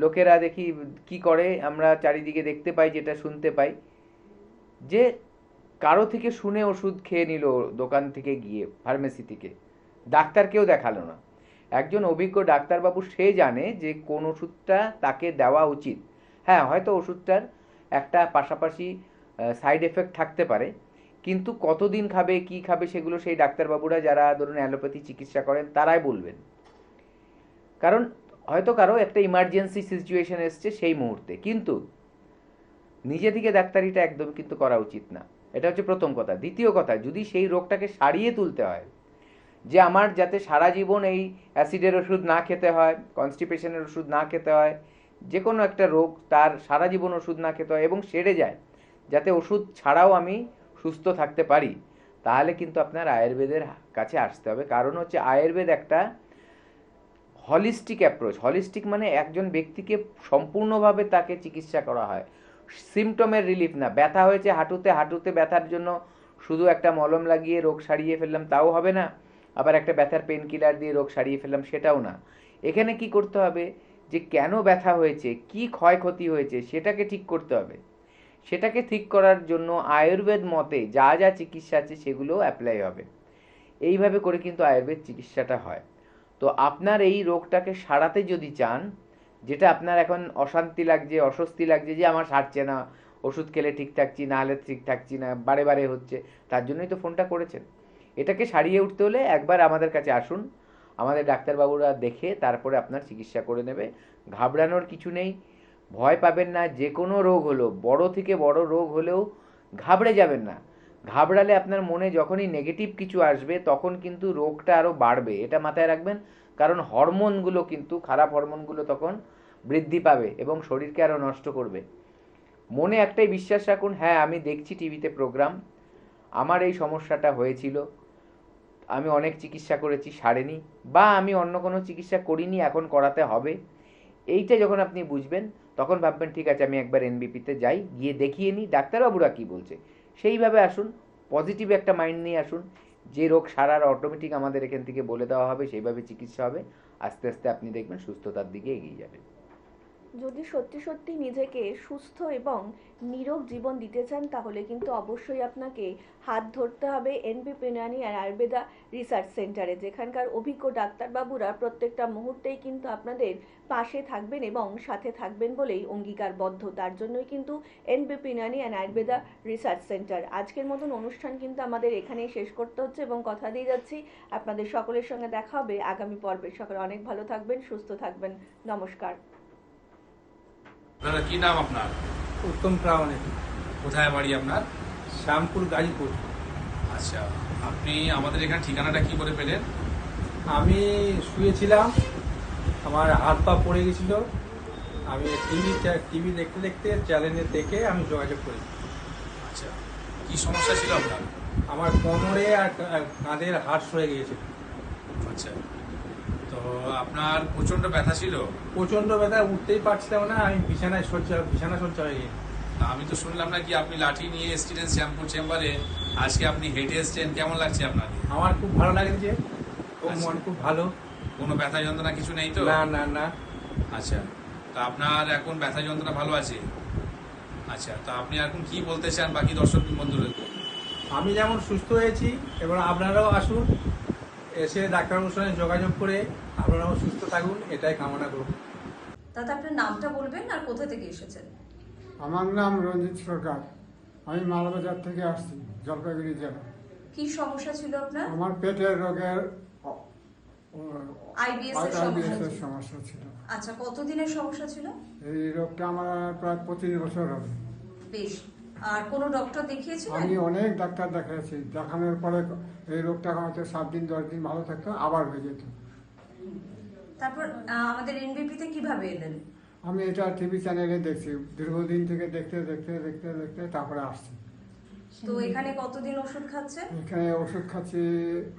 লোকেরা দেখি কি করে, আমরা চারিদিকে দেখতে পাই, যেটা শুনতে পাই, যে কারো থেকে শুনে ওষুধ খেয়ে নিল দোকান থেকে গিয়ে, ফার্মেসি থেকে, ডাক্তারকেও দেখালো না। একজন অভিজ্ঞ ডাক্তারবাবু সে জানে যে কোন ওষুধটা তাকে দেওয়া উচিত। হ্যাঁ, হয়তো ওষুধটার একটা পাশাপাশি সাইড এফেক্ট থাকতে পারে, কিন্তু কতদিন খাবে, কি খাবে, সেগুলো সেই ডাক্তারবাবুরা, যারা ধরুন অ্যালোপ্যাথি চিকিৎসা করেন, তারাই বলবেন। কারণ হয়তো কারো একটা ইমার্জেন্সি সিচুয়েশন এসছে সেই মুহূর্তে, কিন্তু নিজে থেকে ডাক্তারিটা একদম কিন্তু করা উচিত না। এটা হচ্ছে প্রথম কথা। দ্বিতীয় কথা, যদি সেই রোগটাকে সারিয়ে তুলতে হয়, যে আমার যাতে সারা জীবন এই অ্যাসিডের ওষুধ না খেতে হয়, কনস্টিপেশনের ওষুধ না খেতে হয়, যে কোনো একটা রোগ তার সারা জীবন ওষুধ না খেতে হয় এবং সেরে যায়, যাতে ওষুধ ছাড়াও আমি সুস্থ থাকতে পারি, তাহলে কিন্তু আপনার আয়ুর্বেদের কাছে আসতে হবে। কারণ হচ্ছে আয়ুর্বেদ একটা হলিস্টিক অ্যাপ্রোচ। হলিস্টিক মানে একজন ব্যক্তিকে সম্পূর্ণভাবে তাকে চিকিৎসা করা হয়, সিমটমের রিলিফ না। ব্যথা হয়েছে হাঁটুতে, হাঁটুতে ব্যথার জন্য শুধু একটা মলম লাগিয়ে রোগ সারিয়ে ফেললাম, তাও হবে না। আবার একটা ব্যথার পেন কিলার দিয়ে রোগ সারিয়ে ফেললাম, সেটাও না। এখানে কি করতে হবে, যে কেন ব্যথা হয়েছে, কি ক্ষয়ক্ষতি হয়েছে, সেটাকে ঠিক করতে হবে। সেটাকে ঠিক করার জন্য আয়ুর্বেদ মতে যা যা চিকিৎসা আছে সেগুলো অ্যাপ্লাই হবে। এইভাবে করে কিন্তু আয়ুর্বেদ চিকিৎসাটা হয়। তো আপনার এই রোগটাকে সারাতে যদি চান, যেটা আপনার এখন অশান্তি লাগছে, অস্বস্তি লাগছে, যে আমার সারছে না, ওষুধ খেলে ঠিক থাকছি, না হলে ঠিক থাকছি না, বারে বারে হচ্ছে, তার জন্যই তো ফোনটা করেছেন। এটাকে সারিয়ে উঠতে হলে একবার আমাদের কাছে আসুন, আমাদের ডাক্তারবাবুরা দেখে তারপরে আপনার চিকিৎসা করে নেবে। ঘাবড়ানোর কিছু নেই, ভয় পাবেন না। যে কোনো রোগ হলো, বড় থেকে বড় রোগ হলেও ঘাবড়ে যাবেন না। ঘাবড়ালে আপনার মনে যখনই নেগেটিভ কিছু আসবে, তখন কিন্তু রোগটা আরও বাড়বে, এটা মাথায় রাখবেন। কারণ হরমোনগুলো কিন্তু, খারাপ হরমোনগুলো তখন বৃদ্ধি পাবে এবং শরীরকে আরও নষ্ট করবে। মনে একটাই বিশ্বাস রাখুন, হ্যাঁ আমি দেখছি টিভিতে প্রোগ্রাম, আমার এই সমস্যাটা হয়েছিল, আমি অনেক চিকিৎসা করেছি, সারেনি, বা আমি অন্য কোনো চিকিৎসা করিনি, এখন করাতে হবে। এইটা যখন আপনি বুঝবেন, তখন ভাববেন ঠিক আছে আমি একবার এনবিপিতে যাই, গিয়ে দেখিয়ে নিই ডাক্তারবাবুরা কী বলছে। সেইভাবে আসুন, পজিটিভ একটা মাইন্ড নিয়ে আসুন। যে রোগ সারার অটোমেটিক আমাদের এখান থেকে বলে দেওয়া হবে, সেইভাবে চিকিৎসা হবে। আস্তে আস্তে আপনি দেখবেন সুস্থতার দিকে এগিয়ে যাবেন। যদি সত্যি সত্যি নিজেকে সুস্থ এবং নিরোগ জীবন দিতে চান, তাহলে কিন্তু অবশ্যই আপনাকে হাত ধরতে হবে এনবিপি ইউনানি আর আয়ুর্বেদা রিসার্চ সেন্টারে, যেখানকার অভিজ্ঞ ডাক্তারবাবুরা প্রত্যেকটা মুহূর্তেই কিন্তু আপনাদের পাশে থাকবেন এবং সাথে থাকবেন বলেই অঙ্গীকারবদ্ধ। তার জন্যই কিন্তু এনবিপি Unani and Ayurveda research centre. আজকের মতন অনুষ্ঠান কিন্তু আমাদের এখানেই শেষ করতে হচ্ছে এবং কথা দিয়ে যাচ্ছি আপনাদের সকলের সঙ্গে দেখা হবে আগামী পর্বে। সকলে অনেক ভালো থাকবেন, সুস্থ থাকবেন। নমস্কার। দাদা কি নাম আপনার? উত্তম প্রামাণিক। কোথায় বাড়ি আপনার? শ্যামপুর, গাজীপুর। আচ্ছা, আপনি আমাদের এখানে ঠিকানাটা কি করে পেলেন? আমি শুয়েছিলাম, আমার হাত পা পড়ে গেছিল, আমি টিভি দেখতে দেখতে চ্যানেলে দেখে আমি যোগাযোগ করি। আচ্ছা, কি সমস্যা ছিল আপনার? আমার কোমরে আর কাঁধের হাড় সরে গিয়েছিল। আচ্ছা, তো আপনার প্রচন্ড ব্যথা ছিল? প্রচন্ড ব্যথা, উঠতেই পারছিলাম না, আমি বিছানা শয্যা হয়ে গিয়ে। আমি তো শুনলাম নাকি আপনি লাঠি নিয়ে এসেছিলেন শ্যামপুর চেম্বারে, আজকে আপনি হেঁটে এসেছেন, কেমন লাগছে আপনার? আমার খুব ভালো লাগছে, মন খুব ভালো। কোনো ব্যথা যন্ত্রণা কিছু নেই তো? না না না। আচ্ছা, তা আপনার এখন ব্যথা যন্ত্রণা ভালো আছে? আচ্ছা, তা আপনি এখন কি বলতে চান বাকি দর্শক বন্ধুদেরকে? আমি যেমন সুস্থ হয়েছি, এবার আপনারাও আসুন, এসে ডাক্তারবাবুর সঙ্গে যোগাযোগ করে আপনারাও সুস্থ থাকুন, এটাই কামনা করব। দাদা আপনার নামটা বলবেন আর কোথা থেকে এসেছেন? আমার নাম রঞ্জিত সরকার, আমি মালবাজার থেকে আসছি, জলপাইগুড়ি জেলা। কি সমস্যা ছিল আপনার? আমার পেটের রোগের আইবিএস এর সমস্যা ছিল। আচ্ছা, কতদিনের সমস্যা ছিল? এই রোগটা আমার প্রায় 25 বছর হবে। বেশ, আর কোনো ডক্টর দেখিয়েছিলেন? আমি অনেক ডাক্তার দেখিয়েছি, দেখানোর পরে এই রোগটা হয়তো 7 দিন 10 দিন ভালো থাকতো, আবার হয়ে যেত। তারপর আমাদের এনবিপিতে কিভাবে এলেন? আমি এটা টিভি চ্যানেলে দেখছি, দীর্ঘদিন থেকে দেখতে দেখতে দেখতে দেখতে তারপরে আসছি। তো এখানে কতদিন ওষুধ খাচ্ছেন? এখানে ওষুধ খাচ্ছি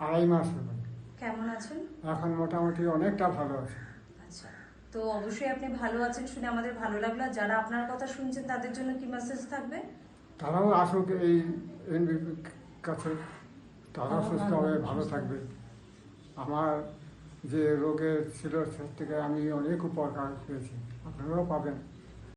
2.5 মাস হবে। কেমন আছেন এখন মোটামুটি অনেকটা ভালো আছে। আচ্ছা, তো অবশ্যই আপনি ভালো আছেন শুনে আমাদের ভালো লাগলো। আর যারা আপনার কথা শুনছেন তাদের জন্য কি মেসেজ থাকবে? তারাও আসুক এই এনবিপির কাছে, তারাও সুস্থ হবে, ভালো থাকবে। আমার যে রোগে ছিল সে থেকে আমি অনেক উপকার পেয়েছি, আপনারাও পাবেন।